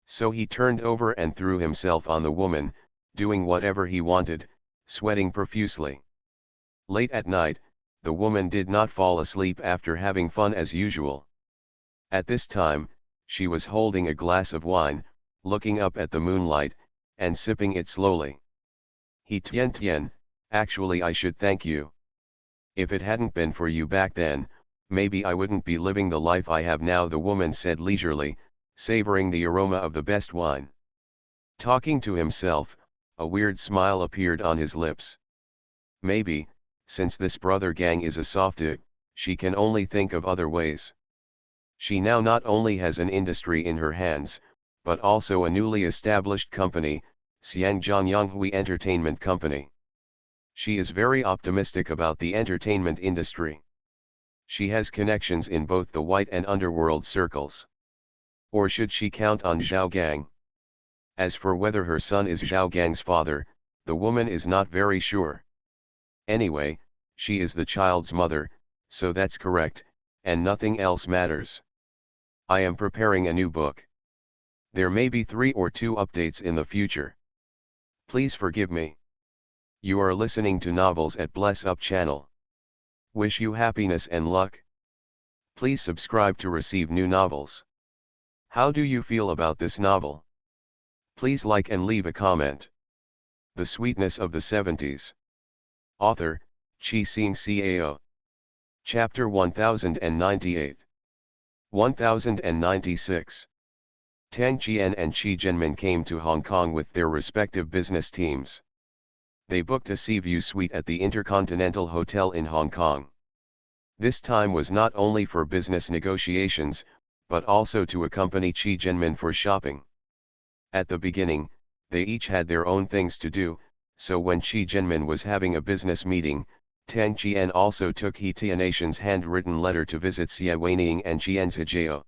So he turned over and threw himself on the woman, doing whatever he wanted, sweating profusely. Late at night, the woman did not fall asleep after having fun as usual. At this time, she was holding a glass of wine, looking up at the moonlight, and sipping it slowly. He Tian, actually I should thank you. If it hadn't been for you back then, maybe I wouldn't be living the life I have now, the woman said leisurely, savoring the aroma of the best wine. Talking to himself, a weird smile appeared on his lips. Maybe, since this brother Gang is a softie, she can only think of other ways. She now not only has an industry in her hands, but also a newly established company, Xiangjiang Yanghui Entertainment Company. She is very optimistic about the entertainment industry. She has connections in both the white and underworld circles. Or should she count on Zhao Gang? As for whether her son is Zhao Gang's father, the woman is not very sure. Anyway, she is the child's mother, so that's correct, and nothing else matters. I am preparing a new book. There may be 3 or 2 updates in the future. Please forgive me. You are listening to Novels at Bless Up channel. Wish you happiness and luck. Please subscribe to receive new novels. How do you feel about this novel? Please like and leave a comment. The Sweetness of the 70s. Author, Chi Sing Cao. Chapter 1098. 1096. Tang Qian and Qi Zhenmin came to Hong Kong with their respective business teams. They booked a sea view suite at the Intercontinental Hotel in Hong Kong. This time was not only for business negotiations, but also to accompany Qi Zhenmin for shopping. At the beginning, they each had their own things to do, so when Qi Zhenmin was having a business meeting, Tang Qian also took He Tian's handwritten letter to visit Xie Weining and Qian's Hejao.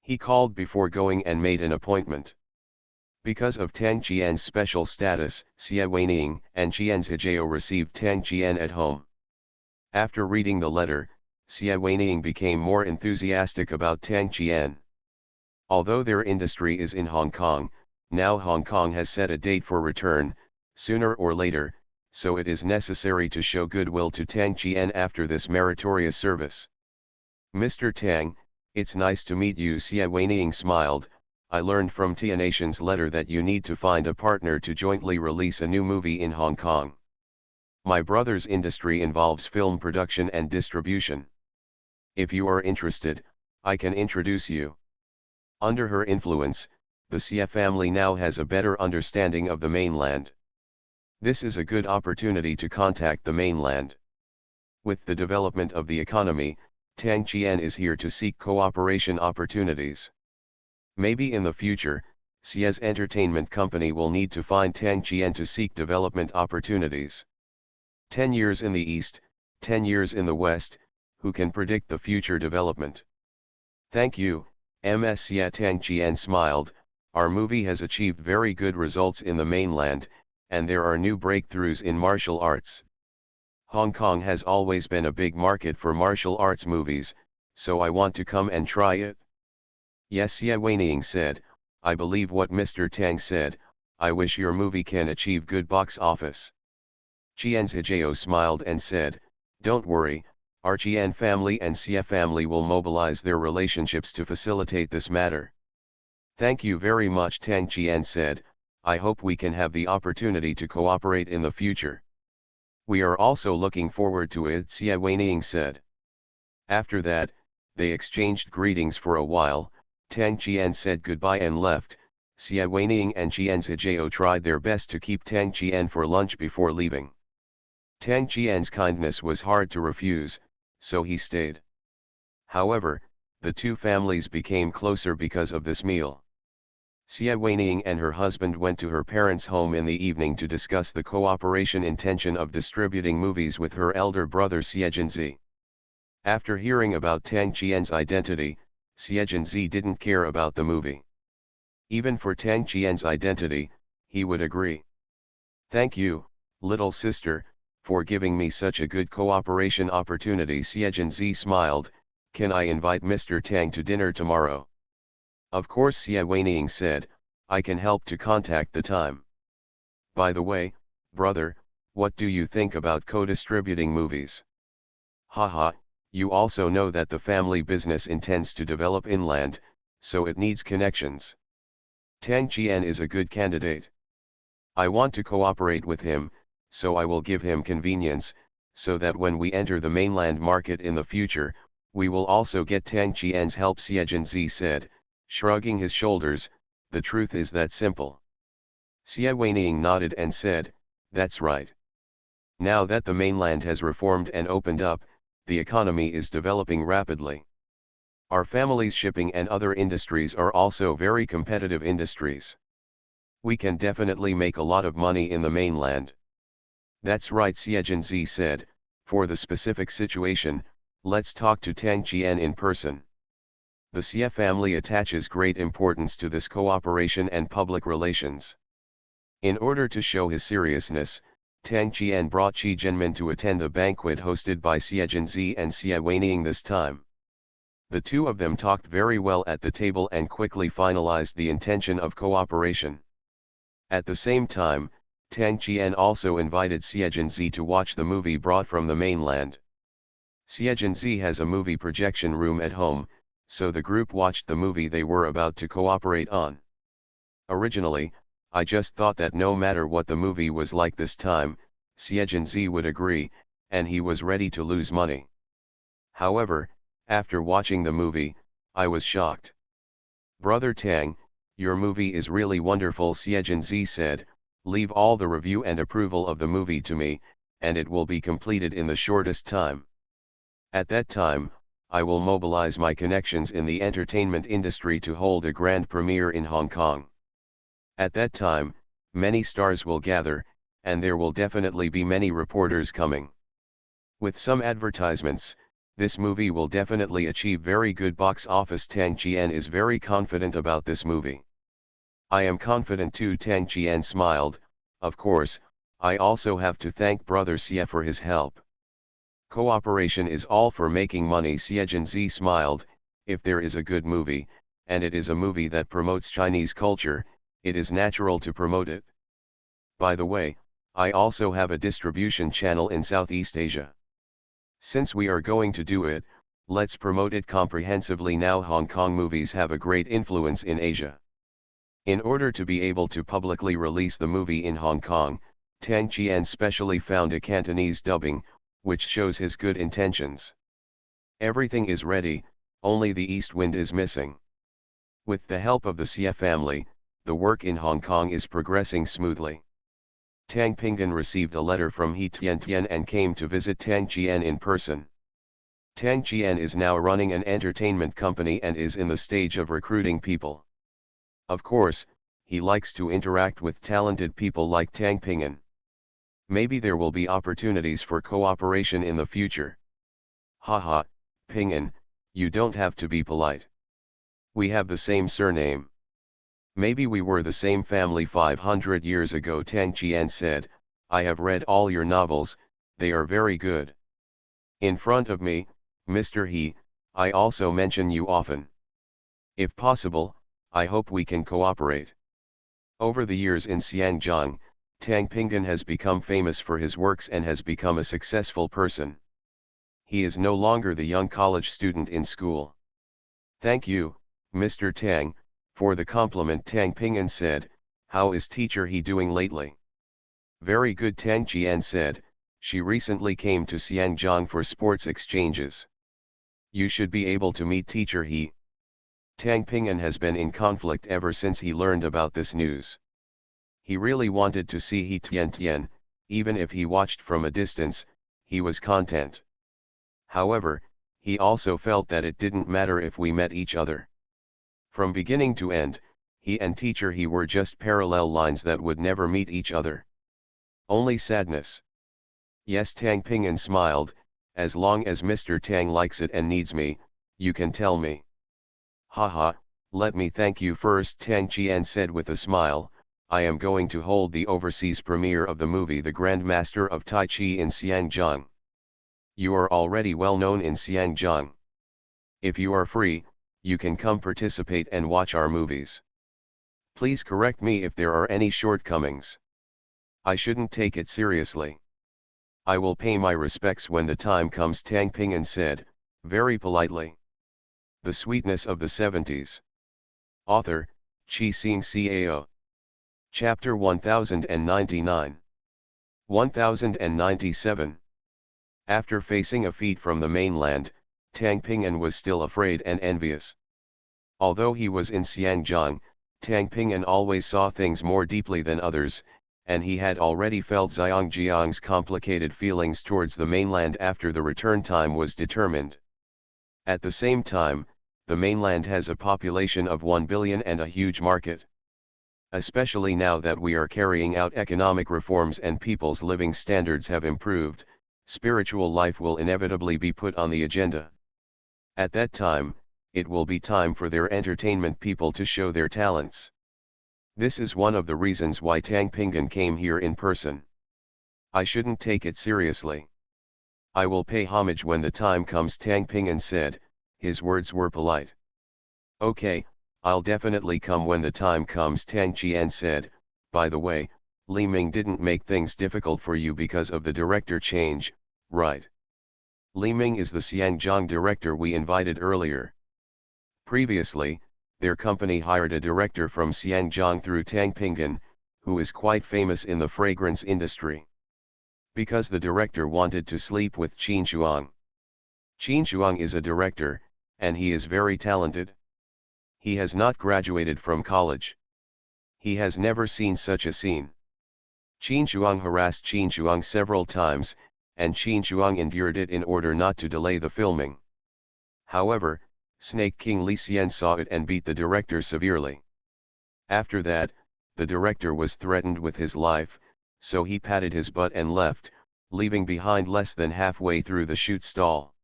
He called before going and made an appointment. Because of Tang Qian's special status, Xie Weining and Qian's Hejao received Tang Qian at home. After reading the letter, Xie Weining became more enthusiastic about Tang Qian. Although their industry is in Hong Kong, now Hong Kong has set a date for return, sooner or later, so it is necessary to show goodwill to Tang Qian after this meritorious service. Mr. Tang, it's nice to meet you, Xie Weining smiled. I learned from Tian's letter that you need to find a partner to jointly release a new movie in Hong Kong. My brother's industry involves film production and distribution. If you are interested, I can introduce you. Under her influence, the Xie family now has a better understanding of the mainland. This is a good opportunity to contact the mainland. With the development of the economy, Tang Qian is here to seek cooperation opportunities. Maybe in the future, Xia's entertainment company will need to find Tang Qian to seek development opportunities. 10 years in the East, 10 years in the West, who can predict the future development? Thank you, Ms. Xia. Tang Qian smiled. Our movie has achieved very good results in the mainland, and there are new breakthroughs in martial arts. Hong Kong has always been a big market for martial arts movies, so I want to come and try it. Yes, Xia Weining said, I believe what Mr. Tang said. I wish your movie can achieve good box office. Qian Zhijao smiled and said, don't worry, our Qian family and Xia family will mobilize their relationships to facilitate this matter. Thank you very much, Tang Qian said. I hope we can have the opportunity to cooperate in the future. We are also looking forward to it, Xia Weining said. After that, they exchanged greetings for a while. Tang Qian said goodbye and left. Xia Weining and Qian Zhijao tried their best to keep Tang Qian for lunch before leaving. Tang Qian's kindness was hard to refuse, so he stayed. However, the two families became closer because of this meal. Xia Weining and her husband went to her parents' home in the evening to discuss the cooperation intention of distributing movies with her elder brother Xie Jinzi. After hearing about Tang Qian's identity, Xie Jinzi didn't care about the movie. Even for Tang Qian's identity, he would agree. Thank you, little sister, for giving me such a good cooperation opportunity. Xie Jinzi smiled. Can I invite Mr. Tang to dinner tomorrow? Of course, Xie Weining said, I can help to contact the time. By the way, brother, what do you think about co-distributing movies? Haha, you also know that the family business intends to develop inland, so it needs connections. Tang Qian is a good candidate. I want to cooperate with him, so I will give him convenience, so that when we enter the mainland market in the future, we will also get Tang Qian's help, Xie Jinzi said, shrugging his shoulders. The truth is that simple. Xie Weining nodded and said, that's right. Now that the mainland has reformed and opened up, the economy is developing rapidly. Our family's shipping and other industries are also very competitive industries. We can definitely make a lot of money in the mainland. That's right, Xie Jinzi said. For the specific situation, let's talk to Tang Qian in person. The Xie family attaches great importance to this cooperation and public relations. In order to show his seriousness, Tang Qian brought Qi Jianmin to attend the banquet hosted by Xie Jinzi and Xie Weining this time. The two of them talked very well at the table and quickly finalized the intention of cooperation. At the same time, Tang Qian also invited Xie Jinzi to watch the movie brought from the mainland. Xie Jinzi has a movie projection room at home, so the group watched the movie they were about to cooperate on. Originally, I just thought that no matter what the movie was like this time, Xie Jinzi would agree, and he was ready to lose money. However, after watching the movie, I was shocked. Brother Tang, your movie is really wonderful, Xie Jinzi said. Leave all the review and approval of the movie to me, and it will be completed in the shortest time. At that time, I will mobilize my connections in the entertainment industry to hold a grand premiere in Hong Kong. At that time, many stars will gather, and there will definitely be many reporters coming. With some advertisements, this movie will definitely achieve very good box office. Tang Qian is very confident about this movie. I am confident too, Tang Qian smiled. Of course, I also have to thank Brother Xie for his help. Cooperation is all for making money, Xie Jinzi smiled. If there is a good movie, and it is a movie that promotes Chinese culture, it is natural to promote it. By the way, I also have a distribution channel in Southeast Asia. Since we are going to do it, let's promote it comprehensively now. Hong Kong movies have a great influence in Asia. In order to be able to publicly release the movie in Hong Kong, Tang Qian specially found a Cantonese dubbing, which shows his good intentions. Everything is ready, only the east wind is missing. With the help of the Xie family, the work in Hong Kong is progressing smoothly. Tang Pingan received a letter from He Tian and came to visit Tang Qian in person. Tang Qian is now running an entertainment company and is in the stage of recruiting people. Of course, he likes to interact with talented people like Tang Pingan. Maybe there will be opportunities for cooperation in the future. Haha, Pingan, you don't have to be polite. We have the same surname. Maybe we were the same family 500 years ago, Tang Qian said. I have read all your novels, they are very good. In front of me, Mr. He, I also mention you often. If possible, I hope we can cooperate. Over the years in Xiangjiang, Tang Pingan has become famous for his works and has become a successful person. He is no longer the young college student in school. Thank you, Mr. Tang, for the compliment, Tang Pingan said. How is teacher He doing lately? Very good, Tang Qian said. She recently came to Xiangjiang for sports exchanges. You should be able to meet teacher He. Tang Pingan has been in conflict ever since he learned about this news. He really wanted to see He Tian, even if he watched from a distance, he was content. However, he also felt that it didn't matter if we met each other. From beginning to end, he and teacher He were just parallel lines that would never meet each other. Only sadness. Yes, Tang Pingan smiled, as long as Mr. Tang likes it and needs me, you can tell me. Haha, let me thank you first, Tang Qian said with a smile. I am going to hold the overseas premiere of the movie The Grand Master of Tai Chi in Xiangjiang. You are already well known in Xiangjiang. If you are free, you can come participate and watch our movies. Please correct me if there are any shortcomings. I shouldn't take it seriously. I will pay my respects when the time comes, Tang Pingan said, very politely. The Sweetness of the Seventies. Author, Chi Xing Cao. Chapter 1099. 1097. After facing a feat from the mainland, Tang Pingan was still afraid and envious. Although he was in Xiangjiang, Tang Pingan always saw things more deeply than others, and he had already felt Xiangjiang's complicated feelings towards the mainland after the return time was determined. At the same time, the mainland has a population of 1 billion and a huge market. Especially now that we are carrying out economic reforms and people's living standards have improved, spiritual life will inevitably be put on the agenda. At that time, it will be time for their entertainment people to show their talents. This is one of the reasons why Tang Pingan came here in person. I shouldn't take it seriously. I will pay homage when the time comes, Tang Pingan said. His words were polite. Okay, I'll definitely come when the time comes, Tang Qian said. By the way, Li Ming didn't make things difficult for you because of the director change, right? Li Ming is the Xiangjiang director we invited earlier. Previously, their company hired a director from Xiangjiang through Tang Pingan, who is quite famous in the fragrance industry. Because the director wanted to sleep with Qin Shuang. Qin Shuang is a director, and he is very talented. He has not graduated from college. He has never seen such a scene. Qin Shuang harassed Qin Shuang several times, and Qin Shuang endured it in order not to delay the filming. However, Snake King Li Xian saw it and beat the director severely. After that, the director was threatened with his life, so he patted his butt and left, leaving behind less than halfway through the shoot stall.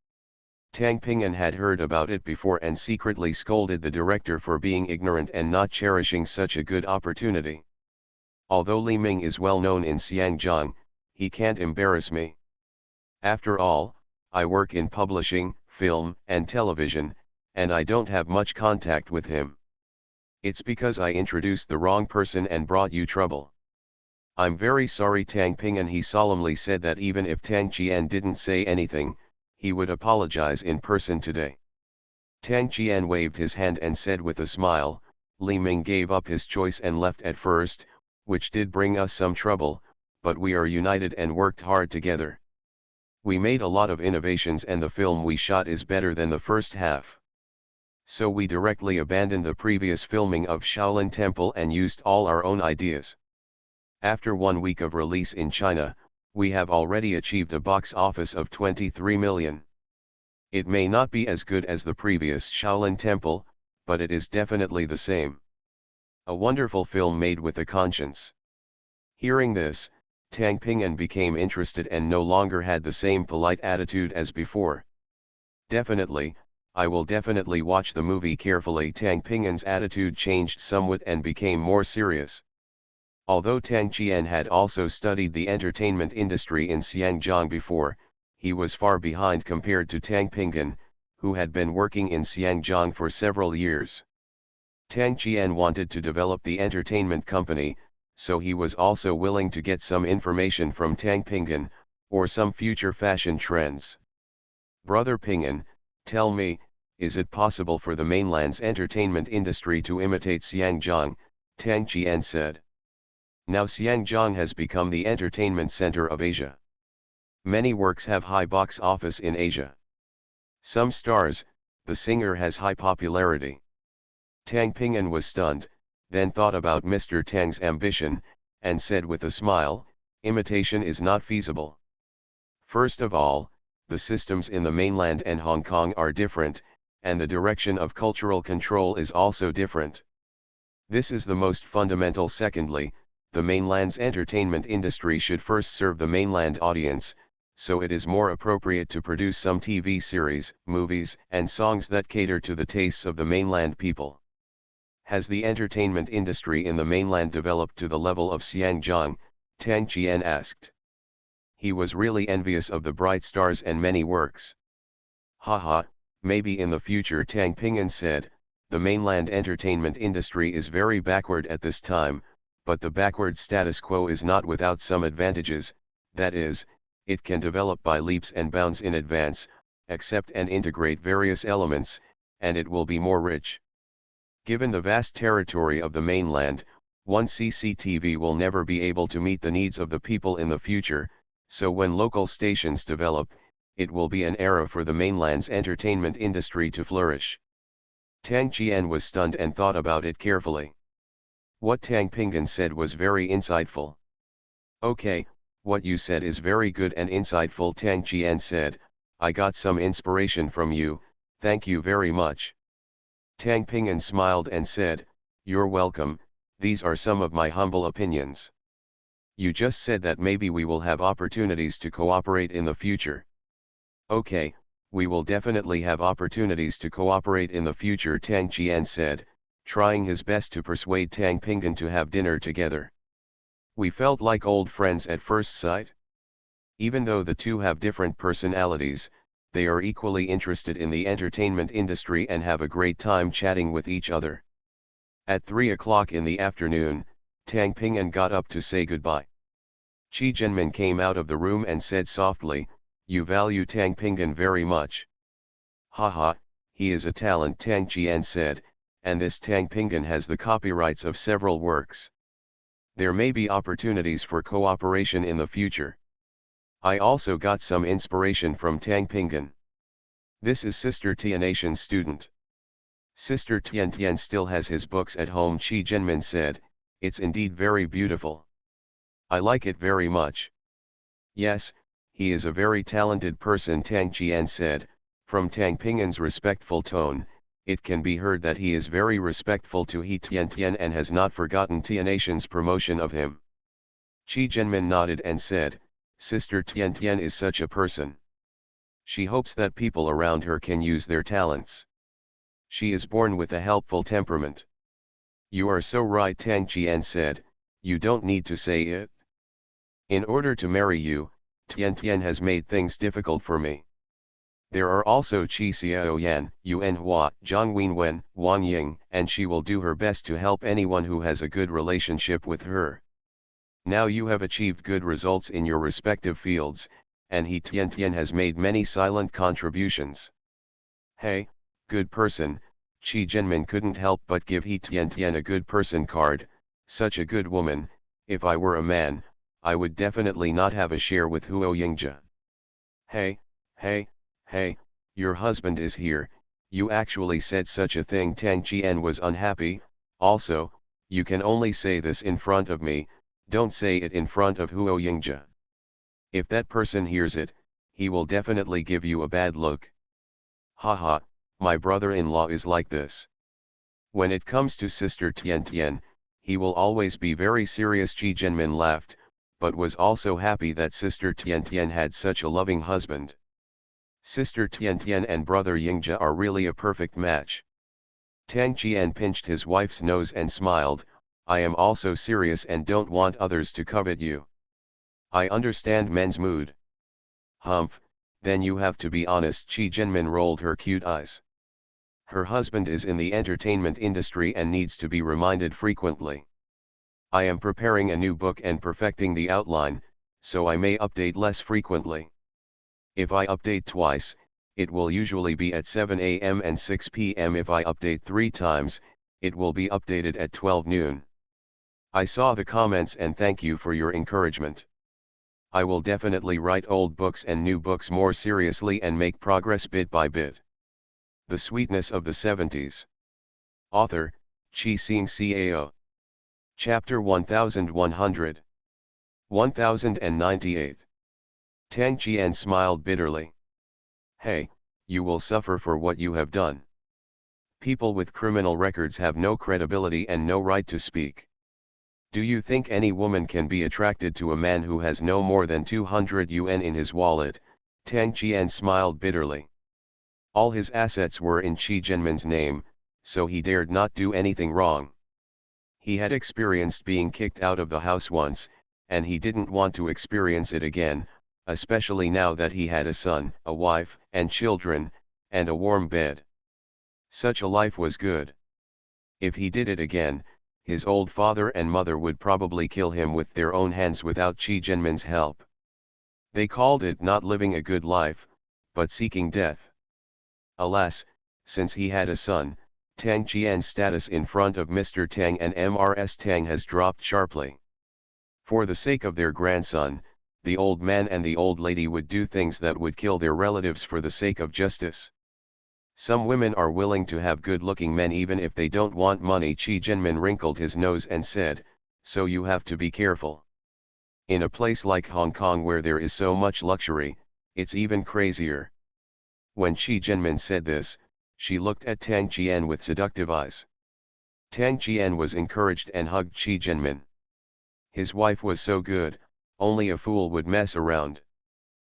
Tang Pingan had heard about it before and secretly scolded the director for being ignorant and not cherishing such a good opportunity. Although Li Ming is well known in Xiangjiang, he can't embarrass me. After all, I work in publishing, film, and television, and I don't have much contact with him. It's because I introduced the wrong person and brought you trouble. I'm very sorry, Tang Pingan. He solemnly said that even if Tang Qian didn't say anything, he would apologize in person today. Tang Qian waved his hand and said with a smile, Li Ming gave up his choice and left at first, which did bring us some trouble, but we are united and worked hard together. We made a lot of innovations and the film we shot is better than the first half. So we directly abandoned the previous filming of Shaolin Temple and used all our own ideas. After 1 week of release in China, we have already achieved a box office of 23 million. It may not be as good as the previous Shaolin Temple, but it is definitely the same. A wonderful film made with a conscience. Hearing this, Tang Pingan became interested and no longer had the same polite attitude as before. Definitely, I will definitely watch the movie carefully. Tang Pingan's attitude changed somewhat and became more serious. Although Tang Qian had also studied the entertainment industry in Xiangjiang before, he was far behind compared to Tang Pingan, who had been working in Xiangjiang for several years. Tang Qian wanted to develop the entertainment company, so he was also willing to get some information from Tang Pingan, or some future fashion trends. Brother Pingan, tell me, is it possible for the mainland's entertainment industry to imitate Xiangjiang? Tang Qian said. Now Xiangjiang has become the entertainment center of Asia. Many works have high box office in Asia. Some stars, the singer has high popularity. Tang Pingan was stunned, then thought about Mr. Tang's ambition, and said with a smile, imitation is not feasible. First of all, the systems in the mainland and Hong Kong are different, and the direction of cultural control is also different. This is the most fundamental. Secondly, the mainland's entertainment industry should first serve the mainland audience, so it is more appropriate to produce some TV series, movies, and songs that cater to the tastes of the mainland people. Has the entertainment industry in the mainland developed to the level of Xiangjiang? Tang Qian asked. He was really envious of the bright stars and many works. Haha, maybe in the future. Tang Pingan said, the mainland entertainment industry is very backward at this time, but the backward status quo is not without some advantages, that is, it can develop by leaps and bounds in advance, accept and integrate various elements, and it will be more rich. Given the vast territory of the mainland, one CCTV will never be able to meet the needs of the people in the future, so when local stations develop, it will be an era for the mainland's entertainment industry to flourish. Tang Qian was stunned and thought about it carefully. What Tang Pingan said was very insightful. Okay, what you said is very good and insightful. Tang Qian said, I got some inspiration from you, thank you very much. Tang Pingan smiled and said, you're welcome, these are some of my humble opinions. You just said that maybe we will have opportunities to cooperate in the future. Okay, we will definitely have opportunities to cooperate in the future, Tang Qian said, trying his best to persuade Tang Pingan to have dinner together. We felt like old friends at first sight. Even though the two have different personalities, they are equally interested in the entertainment industry and have a great time chatting with each other. At 3 o'clock in the afternoon, Tang Pingan got up to say goodbye. Qi Zhenmin came out of the room and said softly, you value Tang Pingan very much. Haha, he is a talent, Tang Qian said, and this Tang Pingan has the copyrights of several works. There may be opportunities for cooperation in the future. I also got some inspiration from Tang Pingan. This is Sister Tianatian's student. Sister Tian still has his books at home, Qi Zhenmin said, it's indeed very beautiful. I like it very much. Yes, he is a very talented person, Tang Qian said. From Tang Pingan's respectful tone, it can be heard that he is very respectful to He Tian and has not forgotten Tianatian's promotion of him. Qi Zhenmin nodded and said, Sister Tian is such a person. She hopes that people around her can use their talents. She is born with a helpful temperament. You are so right, Tang Qian said, you don't need to say it. In order to marry you, Tian has made things difficult for me. There are also Qi Xiaoyan, Yuan Hua, Zhang Wenwen, Wang Ying, and she will do her best to help anyone who has a good relationship with her. Now you have achieved good results in your respective fields, and He Tian has made many silent contributions. Hey, good person, Qi Zhenmin couldn't help but give He Tian a good person card, such a good woman. If I were a man, I would definitely not have a share with Huo Yingjia. Hey, your husband is here, you actually said such a thing. Tang Qian was unhappy. Also, you can only say this in front of me, Don't say it in front of Huo Yingzhe. If that person hears it, he will definitely give you a bad look. Haha, my brother-in-law is like this. When it comes to Sister Tian Tian, he will always be very serious. Qi Jianmin laughed, but was also happy that Sister Tian Tian had such a loving husband. Sister Tian Tian and brother Yingzhe are really a perfect match. Tang Qian pinched his wife's nose and smiled, I am also serious and don't want others to covet you. I understand men's mood. Humph, then you have to be honest. Qi Jianmin rolled her cute eyes. Her husband is in the entertainment industry and needs to be reminded frequently. I am preparing a new book and perfecting the outline, so I may update less frequently. If I update twice, it will usually be at 7 a.m. and 6 p.m. If I update 3 times, it will be updated at 12 noon. I saw the comments and thank you for your encouragement. I will definitely write old books and new books more seriously and make progress bit by bit. The Sweetness of the 70s. Author, Chi Xing Cao. Chapter 1100. 1098. Tang Qian smiled bitterly. Hey, you will suffer for what you have done. People with criminal records have no credibility and no right to speak. Do you think any woman can be attracted to a man who has no more than 200 yuan in his wallet? Tang Qian smiled bitterly. All his assets were in Qi Jianmin's name, so he dared not do anything wrong. He had experienced being kicked out of the house once, and he didn't want to experience it again, especially now that he had a son, a wife, and children, and a warm bed. Such a life was good. If he did it again, his old father and mother would probably kill him with their own hands without Qi Jianmin's help. They called it not living a good life, but seeking death. Alas, since he had a son, Tang Qian's status in front of Mr. Tang and Mrs. Tang has dropped sharply. For the sake of their grandson, the old man and the old lady would do things that would kill their relatives for the sake of justice. Some women are willing to have good-looking men even if they don't want money. Qi Jianmin wrinkled his nose and said, so you have to be careful. In a place like Hong Kong where there is so much luxury, it's even crazier. When Qi Jianmin said this, she looked at Tang Qian with seductive eyes. Tang Qian was encouraged and hugged Qi Jianmin. His wife was so good, only a fool would mess around.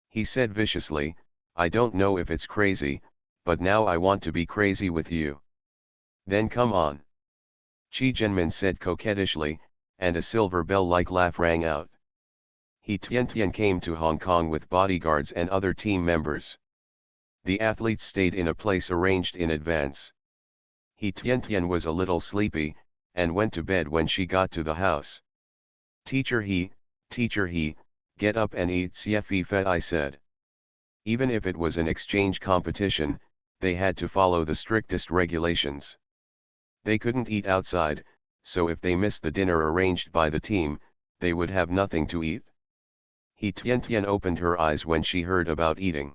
He said viciously, I don't know if it's crazy, but now I want to be crazy with you. Then come on. Qi Jianmin said coquettishly, and a silver bell-like laugh rang out. He Tian came to Hong Kong with bodyguards and other team members. The athletes stayed in a place arranged in advance. He Tian was a little sleepy, and went to bed when she got to the house. Teacher he, get up and eat Sci-fi, I said. Even if it was an exchange competition, they had to follow the strictest regulations. They couldn't eat outside, so if they missed the dinner arranged by the team, they would have nothing to eat. He Tian opened her eyes when she heard about eating.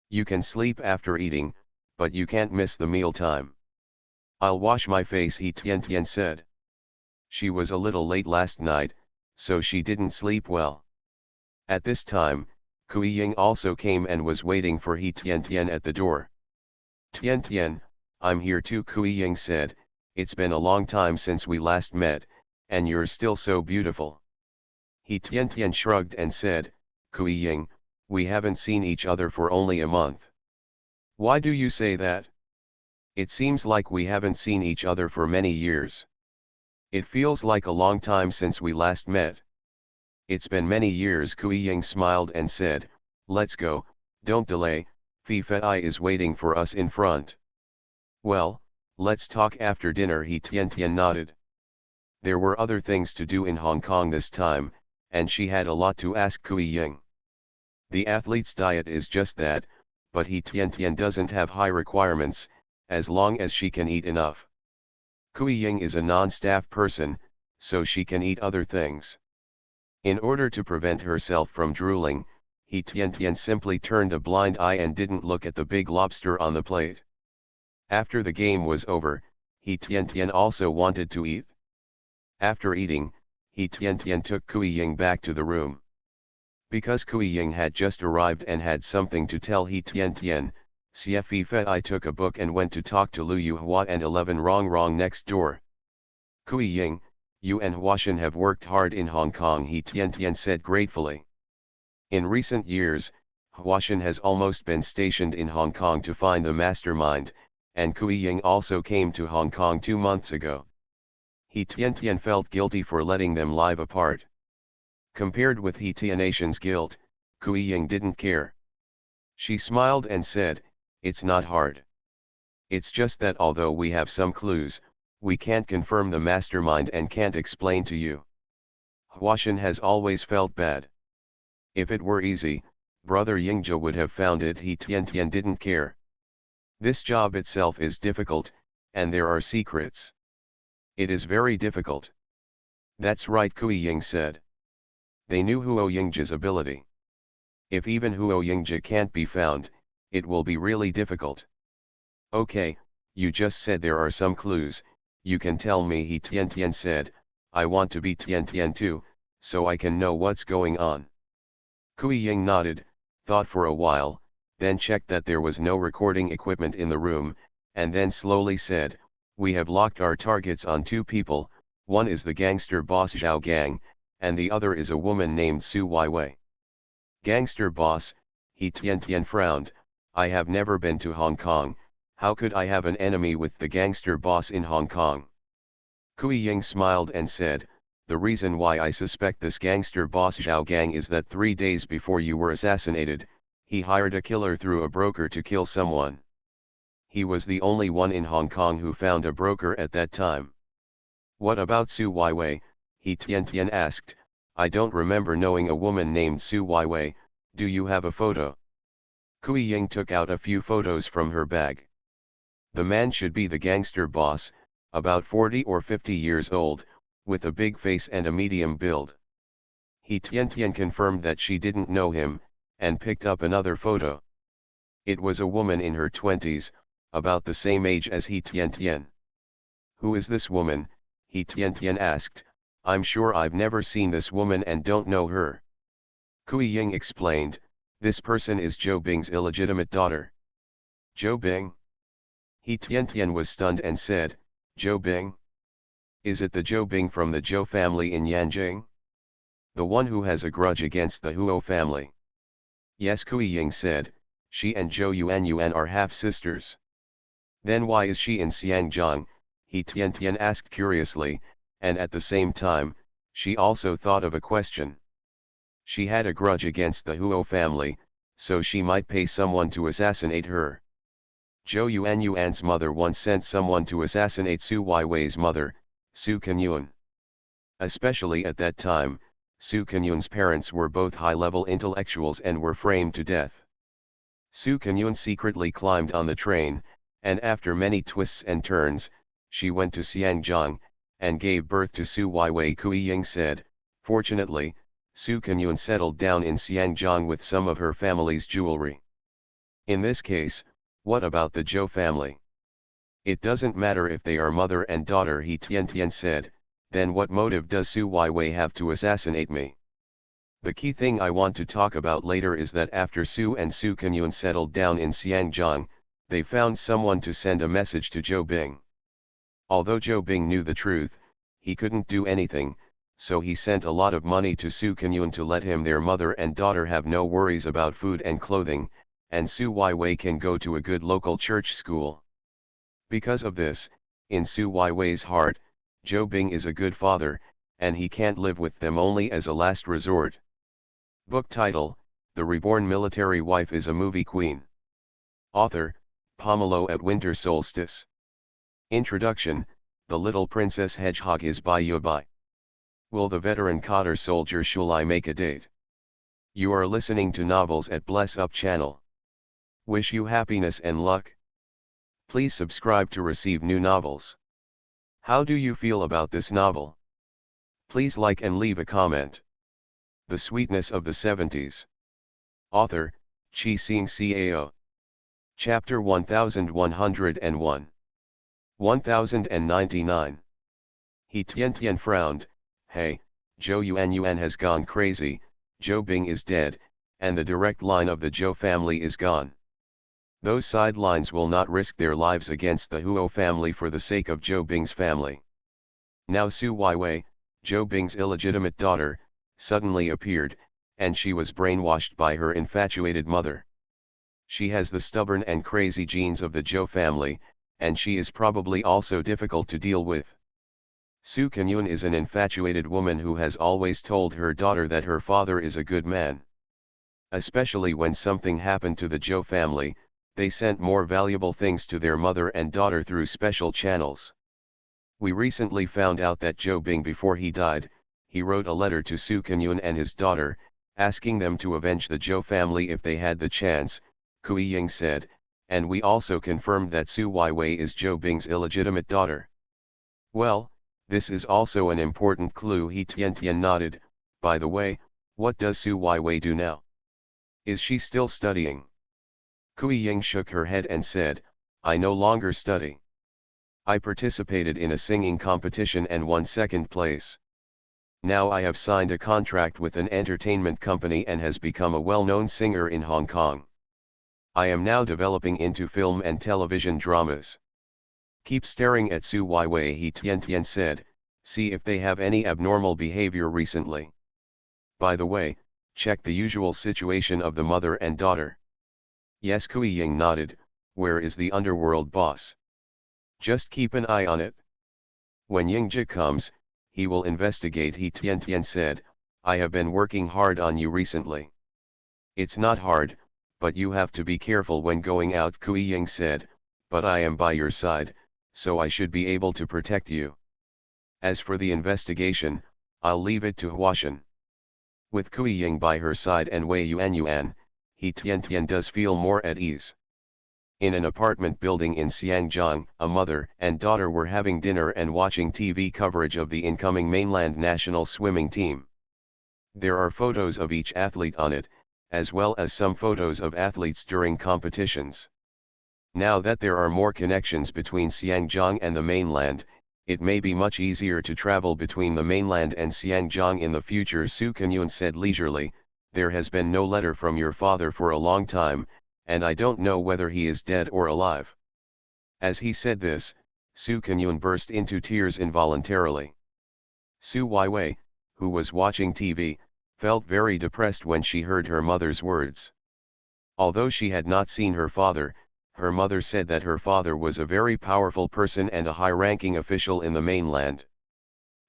You can sleep after eating, but you can't miss the meal time. I'll wash my face, he Tian said. She was a little late last night, so she didn't sleep well. At this time, Kui Ying also came and was waiting for He Tian at the door. Tian, I'm here too, Kui Ying said, it's been a long time since we last met, and you're still so beautiful. He Tian shrugged and said, Kui Ying, we haven't seen each other for only a month. Why do you say that? It seems like we haven't seen each other for many years. It feels like a long time since we last met. It's been many years, Kui Ying smiled and said, let's go, don't delay, Fei is waiting for us in front. Well, let's talk after dinner, He Tian nodded. There were other things to do in Hong Kong this time, and she had a lot to ask Kui Ying. The athlete's diet is just that, but He Tian doesn't have high requirements, as long as she can eat enough. Kui Ying is a non-staff person, so she can eat other things. In order to prevent herself from drooling, He Tian simply turned a blind eye and didn't look at the big lobster on the plate. After the game was over, He Tian also wanted to eat. After eating, He Tian Tian took Kui Ying back to the room. Because Kui Ying had just arrived and had something to tell He Tian Tian, I took a book and went to talk to Lu Yuhua and 11 Rong next door. Kui Ying, you and Huashan have worked hard in Hong Kong, He Tian Tian said gratefully. In recent years, Huashan has almost been stationed in Hong Kong to find the mastermind, and Kui Ying also came to Hong Kong 2 months ago. He Tian Tian felt guilty for letting them live apart. Compared with He Tianation's guilt, Kui Ying didn't care. She smiled and said, "It's not hard. It's just that although we have some clues, we can't confirm the mastermind and can't explain to you. Huashan has always felt bad. If it were easy, Brother Yingjia would have found it." He Tian Tian didn't care. This job itself is difficult, and there are secrets. It is very difficult. That's right, Kui Ying said. They knew Huo Yingjia's ability. If even Huo Yingjia can't be found, it will be really difficult. Okay, you just said there are some clues, you can tell me, He Tian Tian said. I want to be Tian Tian too, so I can know what's going on. Kui Ying nodded, thought for a while, then checked that there was no recording equipment in the room, and then slowly said, "We have locked our targets on 2 people, one is the gangster boss Zhao Gang, and the other is a woman named Su Weiwei." Gangster boss, He Tian Tian frowned. I have never been to Hong Kong, how could I have an enemy with the gangster boss in Hong Kong? Kui Ying smiled and said, the reason why I suspect this gangster boss Zhao Gang is that 3 days before you were assassinated, he hired a killer through a broker to kill someone. He was the only one in Hong Kong who found a broker at that time. What about Su Weiwei? He Tian Tian asked. I don't remember knowing a woman named Su Weiwei, do you have a photo? Kui Ying took out a few photos from her bag. The man should be the gangster boss, about 40 or 50 years old, with a big face and a medium build. He Tian Tian confirmed that she didn't know him, and picked up another photo. It was a woman in her 20s, about the same age as He Tian Tian. Who is this woman? He Tian Tian asked. I'm sure I've never seen this woman and don't know her. Kui Ying explained, this person is Zhou Bing's illegitimate daughter. Zhou Bing? He Tian Tian was stunned and said, Zhou Bing? Is it the Zhou Bing from the Zhou family in Yanjing? The one who has a grudge against the Huo family? Yes, Kui Ying said, she and Zhou Yuan are half-sisters. Then why is she in Xiangjiang? He Tian Tian asked curiously, and at the same time, she also thought of a question. She had a grudge against the Huo family, so she might pay someone to assassinate her. Zhou Yuan's mother once sent someone to assassinate Su Weiwei's mother, Su Kenyun. Especially at that time, Su Kenyun's parents were both high-level intellectuals and were framed to death. Su Kenyun secretly climbed on the train, and after many twists and turns, she went to Xiangjiang, and gave birth to Su Weiwei. Kui Ying said, fortunately, Su Kenyun settled down in Xiangjiang with some of her family's jewelry. In this case, what about the Zhou family? It doesn't matter if they are mother and daughter, He Tian Tian said, then what motive does Su Weiwei have to assassinate me? The key thing I want to talk about later is that after Su and Su Kenyun settled down in Xiangjiang, they found someone to send a message to Zhou Bing. Although Zhou Bing knew the truth, he couldn't do anything, so he sent a lot of money to Su Kenyun to let him their mother and daughter have no worries about food and clothing, and Su Weiwei can go to a good local church school. Because of this, in Su Weiwei's heart, Zhou Bing is a good father, and he can't live with them only as a last resort. Book title, The Reborn Military Wife is a Movie Queen. Author, Pomelo at Winter Solstice. Introduction, The Little Princess Hedgehog is by Yobai. Will the veteran Cotter soldier Shulai make a date? You are listening to Novels at Bless Up channel. Wish you happiness and luck. Please subscribe to receive new novels. How do you feel about this novel? Please like and leave a comment. The Sweetness of the 70s. Author, Chi Sing Cao. Chapter 1101. 1099. He Tian Tian frowned, hey, Zhou Yuanyuan has gone crazy, Zhou Bing is dead, and the direct line of the Zhou family is gone. Those sidelines will not risk their lives against the Huo family for the sake of Zhou Bing's family. Now Su Weiwei, Zhou Bing's illegitimate daughter, suddenly appeared, and she was brainwashed by her infatuated mother. She has the stubborn and crazy genes of the Zhou family, and she is probably also difficult to deal with. Su Kenyun is an infatuated woman who has always told her daughter that her father is a good man. Especially when something happened to the Zhou family, they sent more valuable things to their mother and daughter through special channels. We recently found out that Zhou Bing, before he died, he wrote a letter to Su Kenyun and his daughter, asking them to avenge the Zhou family if they had the chance, Kui Ying said, and we also confirmed that Su Weiwei is Zhou Bing's illegitimate daughter. Well, this is also an important clue. He Tian nodded. By the way, what does Su Weiwei do now? Is she still studying? Kui Ying shook her head and said, I no longer study. I participated in a singing competition and won second place. Now I have signed a contract with an entertainment company and has become a well-known singer in Hong Kong. I am now developing into film and television dramas. Keep staring at Su Weiwei, he Tian said, see if they have any abnormal behavior recently. By the way, check the usual situation of the mother and daughter. Yes, Kui Ying nodded. Where is the underworld boss? Just keep an eye on it. When Yingji comes, he will investigate, he Tian said. I have been working hard on you recently. It's not hard, but you have to be careful when going out, Kui Ying said, but I am by your side, so I should be able to protect you. As for the investigation, I'll leave it to Huashan. With Kui Ying by her side and Wei Yuanyuan, he Tian does feel more at ease. In an apartment building in Xiangjiang, a mother and daughter were having dinner and watching TV coverage of the incoming mainland national swimming team. There are photos of each athlete on it, as well as some photos of athletes during competitions. Now that there are more connections between Xiangjiang and the mainland, it may be much easier to travel between the mainland and Xiangjiang in the future, Su Kenyun said leisurely. There has been no letter from your father for a long time, and I don't know whether he is dead or alive. As he said this, Su Kenyun burst into tears involuntarily. Su Weiwei, who was watching TV, felt very depressed when she heard her mother's words. Although she had not seen her father, her mother said that her father was a very powerful person and a high-ranking official in the mainland.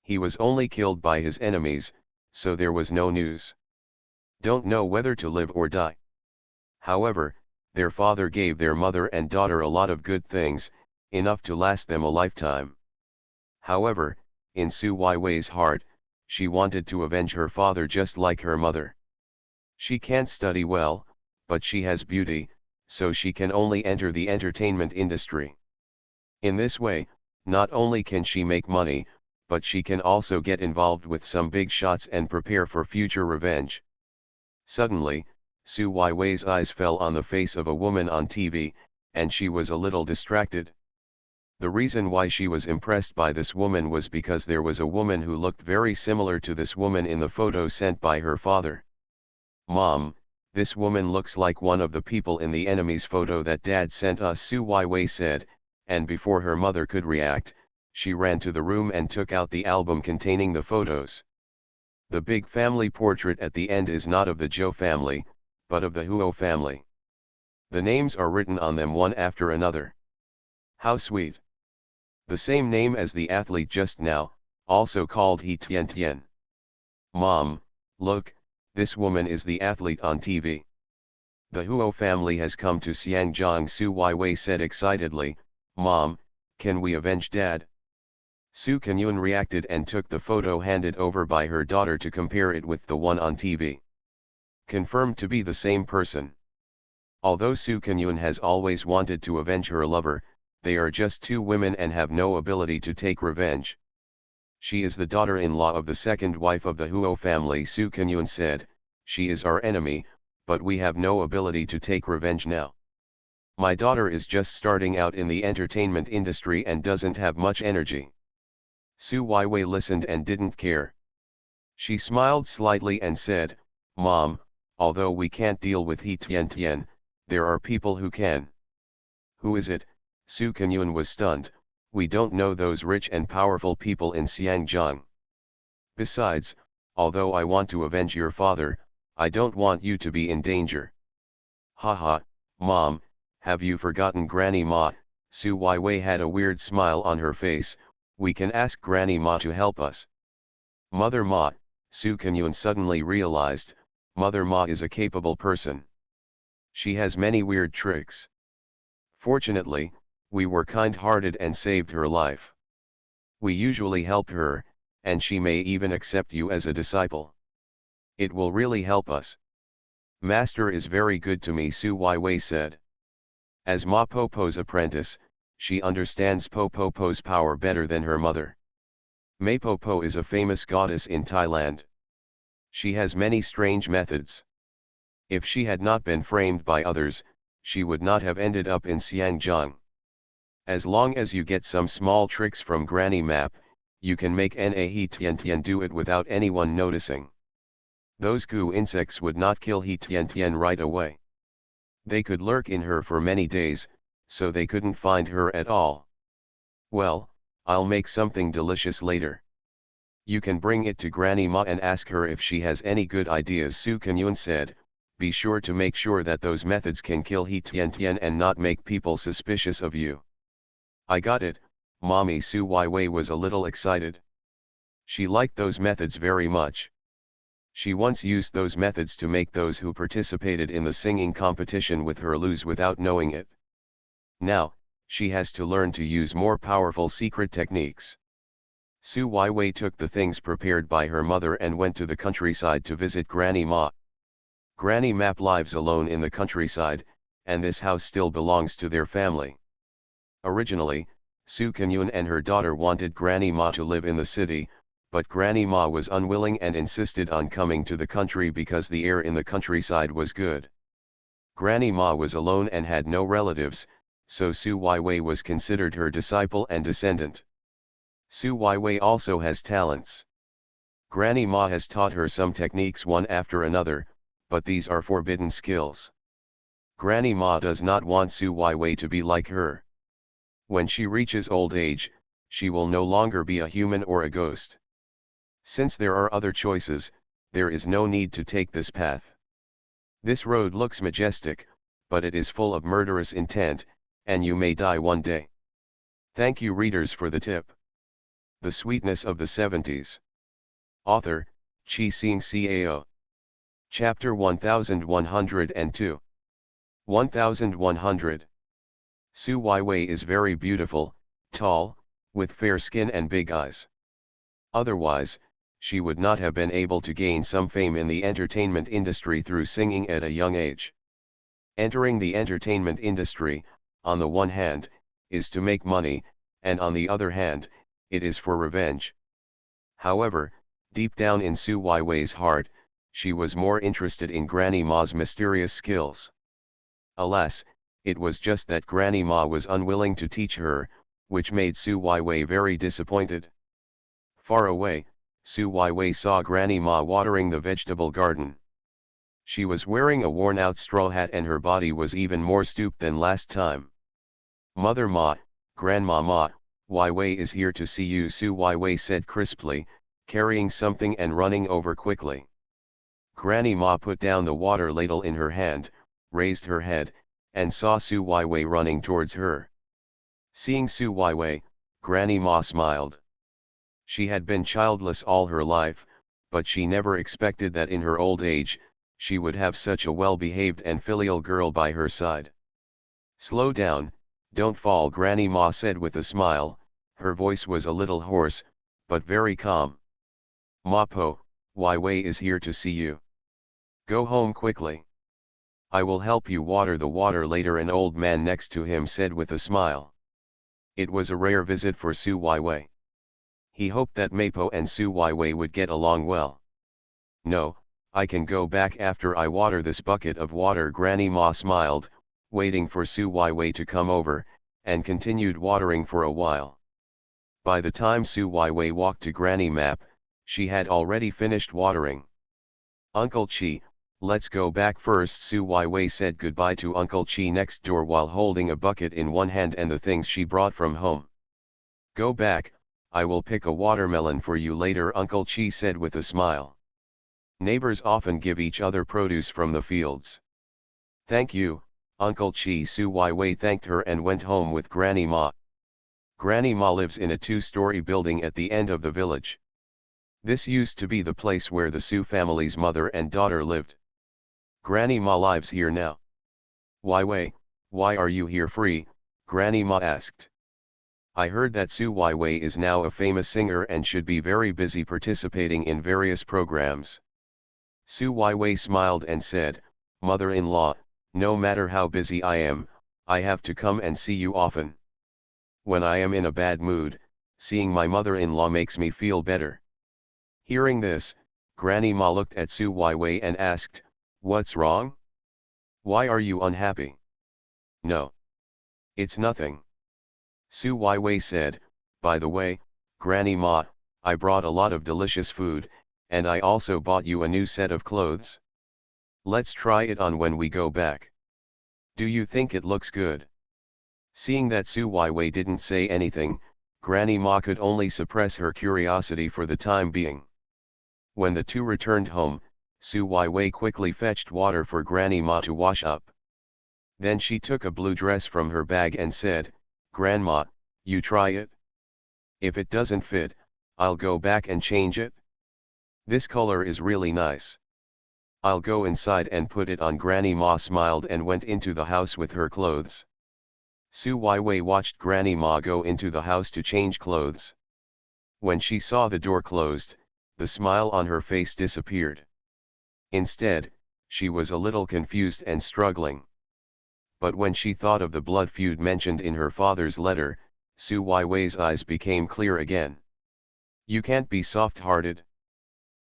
He was only killed by his enemies, so there was no news. Don't know whether to live or die. However, their father gave their mother and daughter a lot of good things, enough to last them a lifetime. However, in Su Weiwei's heart, she wanted to avenge her father just like her mother. She can't study well, but she has beauty, so she can only enter the entertainment industry. In this way, not only can she make money, but she can also get involved with some big shots and prepare for future revenge. Suddenly, Su Weiwei's eyes fell on the face of a woman on TV, and she was a little distracted. The reason why she was impressed by this woman was because there was a woman who looked very similar to this woman in the photo sent by her father. Mom, this woman looks like one of the people in the enemy's photo that Dad sent us, Su Weiwei said, and before her mother could react, she ran to the room and took out the album containing the photos. The big family portrait at the end is not of the Zhou family, but of the Huo family. The names are written on them one after another. How sweet. The same name as the athlete just now, also called He Tian. Mom, look, this woman is the athlete on TV. The Huo family has come to Xiangjiang, Su Weiwei said excitedly. Mom, can we avenge Dad? Su Kenyun reacted and took the photo handed over by her daughter to compare it with the one on TV. Confirmed to be the same person. Although Su Kenyun has always wanted to avenge her lover, they are just two women and have no ability to take revenge. She is the daughter-in-law of the second wife of the Huo family, Su Kenyun said. She is our enemy, but we have no ability to take revenge now. My daughter is just starting out in the entertainment industry and doesn't have much energy. Su Weiwei listened and didn't care. She smiled slightly and said, "Mom, although we can't deal with He Tien Tien, there are people who can." "Who is it?" Su Kenyun was stunned. "We don't know those rich and powerful people in Xiangjiang. Besides, although I want to avenge your father, I don't want you to be in danger." "Haha, Mom, have you forgotten Granny Ma?" Su Weiwei had a weird smile on her face. "We can ask Granny Ma to help us." Mother Ma, Su Kenyun suddenly realized, Mother Ma is a capable person. She has many weird tricks. Fortunately, we were kind-hearted and saved her life. We usually help her, and she may even accept you as a disciple. It will really help us. Master is very good to me, Su Weiwei said. As Ma Popo's apprentice, she understands Popo's power better than her mother. Ma Popo is a famous goddess in Thailand. She has many strange methods. If she had not been framed by others, she would not have ended up in Xiangjiang. As long as you get some small tricks from Granny Map, you can make He Tien Tien do it without anyone noticing. Those goo insects would not kill He Tien Tien right away. They could lurk in her for many days, so they couldn't find her at all. Well, I'll make something delicious later. You can bring it to Granny Ma and ask her if she has any good ideas, Su Kenyun said. Be sure to make sure that those methods can kill He Tien Tien and not make people suspicious of you. I got it, Mommy. Su Weiwei was a little excited. She liked those methods very much. She once used those methods to make those who participated in the singing competition with her lose without knowing it. Now, she has to learn to use more powerful secret techniques. Su Weiwei took the things prepared by her mother and went to the countryside to visit Granny Ma. Granny Map lives alone in the countryside, and this house still belongs to their family. Originally, Su Kenyun and her daughter wanted Granny Ma to live in the city, but Granny Ma was unwilling and insisted on coming to the country because the air in the countryside was good. Granny Ma was alone and had no relatives, so Su Weiwei was considered her disciple and descendant. Su Weiwei also has talents. Granny Ma has taught her some techniques one after another, but these are forbidden skills. Granny Ma does not want Su Weiwei to be like her. When she reaches old age, she will no longer be a human or a ghost. Since there are other choices, there is no need to take this path. This road looks majestic, but it is full of murderous intent, and you may die one day. Thank you readers for the tip. The Sweetness of the 70s. Author, Chi Sing Cao. Chapter 1102. 1100. Su Weiwei is very beautiful, tall, with fair skin and big eyes. Otherwise, she would not have been able to gain some fame in the entertainment industry through singing at a young age. Entering the entertainment industry, on the one hand, is to make money, and on the other hand, it is for revenge. However, deep down in Su Weiwei's heart, she was more interested in Granny Ma's mysterious skills. Alas, it was just that Granny Ma was unwilling to teach her, which made Su Weiwei very disappointed. Far away, Su Weiwei saw Granny Ma watering the vegetable garden. She was wearing a worn-out straw hat and her body was even more stooped than last time. "Mother Ma, Grandma Ma, Weiwei is here to see you," Su Weiwei said crisply, carrying something and running over quickly. Granny Ma put down the water ladle in her hand, raised her head, and saw Su Weiwei running towards her. Seeing Su Weiwei, Granny Ma smiled. She had been childless all her life, but she never expected that in her old age, she would have such a well-behaved and filial girl by her side. "Slow down, don't fall," Granny Ma said with a smile. Her voice was a little hoarse, but very calm. "Ma Po, Weiwei is here to see you. Go home quickly. I will help you water the water later," an old man next to him said with a smile. It was a rare visit for Su Weiwei. He hoped that Mapo and Su Weiwei would get along well. "No, I can go back after I water this bucket of water," Granny Ma smiled, waiting for Su Weiwei to come over, and continued watering for a while. By the time Su Weiwei walked to Granny Map, She had already finished watering. Uncle Chi, let's go back first. Su Wei said goodbye to Uncle Chi next door while holding a bucket in one hand and the things she brought from home. Go back, I will pick a watermelon for you later, Uncle Chi said with a smile. Neighbors often give each other produce from the fields. Thank you, Uncle Chi. Su Wei thanked her and went home with Granny Ma. Granny Ma lives in a two-story building at the end of the village. This used to be the place where the Su family's mother and daughter lived. Granny Ma lives here now. Wei, why are you here free? Granny Ma asked. I heard that Su Wei is now a famous singer and should be very busy participating in various programs. Su Wei smiled and said, Mother-in-law, no matter how busy I am, I have to come and see you often. When I am in a bad mood, seeing my mother-in-law makes me feel better. Hearing this, Granny Ma looked at Su Wei and asked, What's wrong? Why are you unhappy? No. It's nothing. Su Wei said, By the way, Granny Ma, I brought a lot of delicious food, and I also bought you a new set of clothes. Let's try it on when we go back. Do you think it looks good? Seeing that Su Wei didn't say anything, Granny Ma could only suppress her curiosity for the time being. When the two returned home, Su Wei quickly fetched water for Granny Ma to wash up. Then she took a blue dress from her bag and said, Grandma, you try it? If it doesn't fit, I'll go back and change it. This color is really nice. I'll go inside and put it on. Granny Ma smiled and went into the house with her clothes. Su Wei watched Granny Ma go into the house to change clothes. When she saw the door closed, the smile on her face disappeared. Instead, she was a little confused and struggling. But when she thought of the blood feud mentioned in her father's letter, Su Wei's eyes became clear again. You can't be soft-hearted.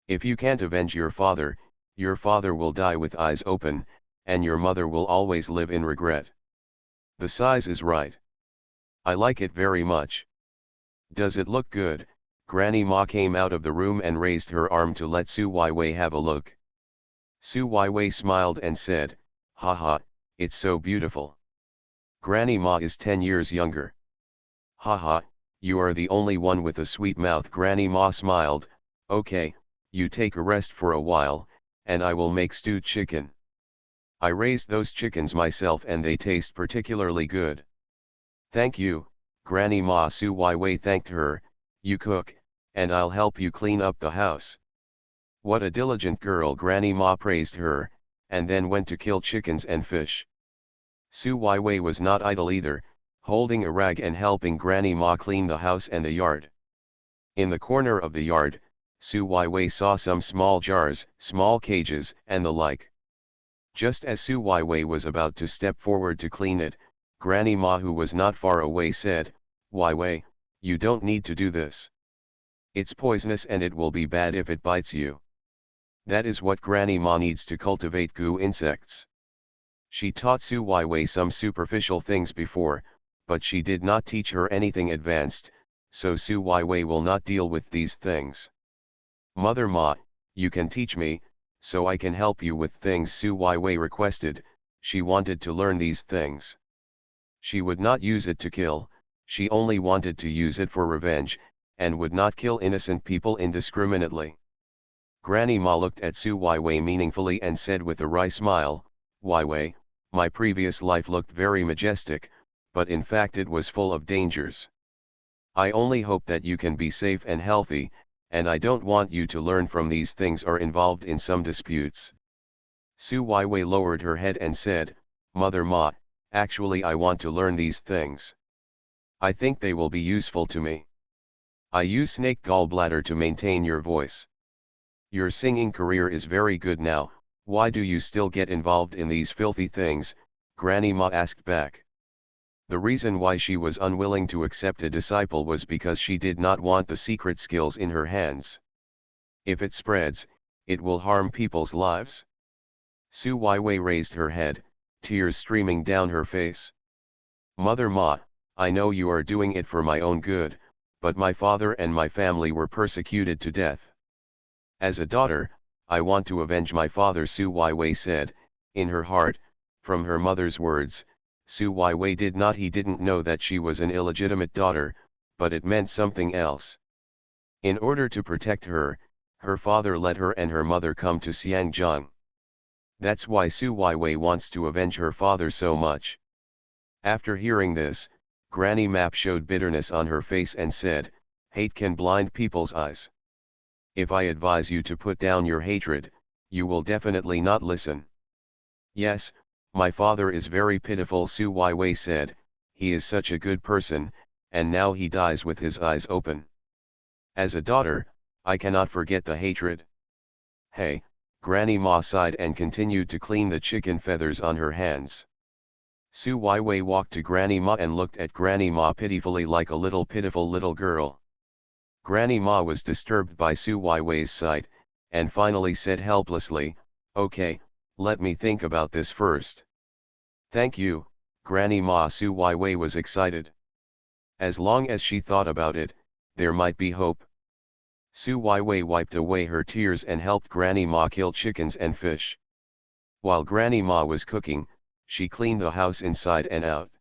If you can't avenge your father will die with eyes open, and your mother will always live in regret. The size is right. I like it very much. Does it look good? Granny Ma came out of the room and raised her arm to let Su Wei have a look. Su Wei smiled and said, Haha, it's so beautiful. Granny Ma is 10 years younger. Haha, you are the only one with a sweet mouth. Granny Ma smiled, okay, you take a rest for a while, and I will make stewed chicken. I raised those chickens myself and they taste particularly good. Thank you, Granny Ma. Su Wei thanked her, you cook, and I'll help you clean up the house. What a diligent girl. Granny Ma praised her, and then went to kill chickens and fish. Su Wei was not idle either, holding a rag and helping Granny Ma clean the house and the yard. In the corner of the yard, Su Wei saw some small jars, small cages, and the like. Just as Su Wei was about to step forward to clean it, Granny Ma, who was not far away, said, Wei, you don't need to do this. It's poisonous and it will be bad if it bites you. That is what Granny Ma needs to cultivate goo insects. She taught Su Wei some superficial things before, but she did not teach her anything advanced, so Su Wei will not deal with these things. Mother Ma, you can teach me, so I can help you with things. Su Wei requested. She wanted to learn these things. She would not use it to kill, she only wanted to use it for revenge, and would not kill innocent people indiscriminately. Granny Ma looked at Su Wei meaningfully and said with a wry smile, Wei, my previous life looked very majestic, but in fact it was full of dangers. I only hope that you can be safe and healthy, and I don't want you to learn from these things or involved in some disputes. Su Wei lowered her head and said, Mother Ma, actually I want to learn these things. I think they will be useful to me. I use snake gallbladder to maintain your voice. Your singing career is very good now, why do you still get involved in these filthy things? Granny Ma asked back. The reason why she was unwilling to accept a disciple was because she did not want the secret skills in her hands. If it spreads, it will harm people's lives. Su Wei raised her head, tears streaming down her face. Mother Ma, I know you are doing it for my own good, but my father and my family were persecuted to death. As a daughter, I want to avenge my father, Su Wei said. In her heart, from her mother's words, Su Wei didn't know that she was an illegitimate daughter, but it meant something else. In order to protect her, her father let her and her mother come to Xiangjiang. That's why Su Wei wants to avenge her father so much. After hearing this, Granny Map showed bitterness on her face and said, "Hate can blind people's eyes. If I advise you to put down your hatred, you will definitely not listen." "Yes, my father is very pitiful," Su Wei said. "He is such a good person, and now he dies with his eyes open. As a daughter, I cannot forget the hatred." "Hey," Granny Ma sighed and continued to clean the chicken feathers on her hands. Su Wei walked to Granny Ma and looked at Granny Ma pitifully like a little pitiful little girl. Granny Ma was disturbed by Su Wei's sight, and finally said helplessly, "Okay, let me think about this first." "Thank you, Granny Ma." Su Wei was excited. As long as she thought about it, there might be hope. Su Wei wiped away her tears and helped Granny Ma kill chickens and fish. While Granny Ma was cooking, she cleaned the house inside and out.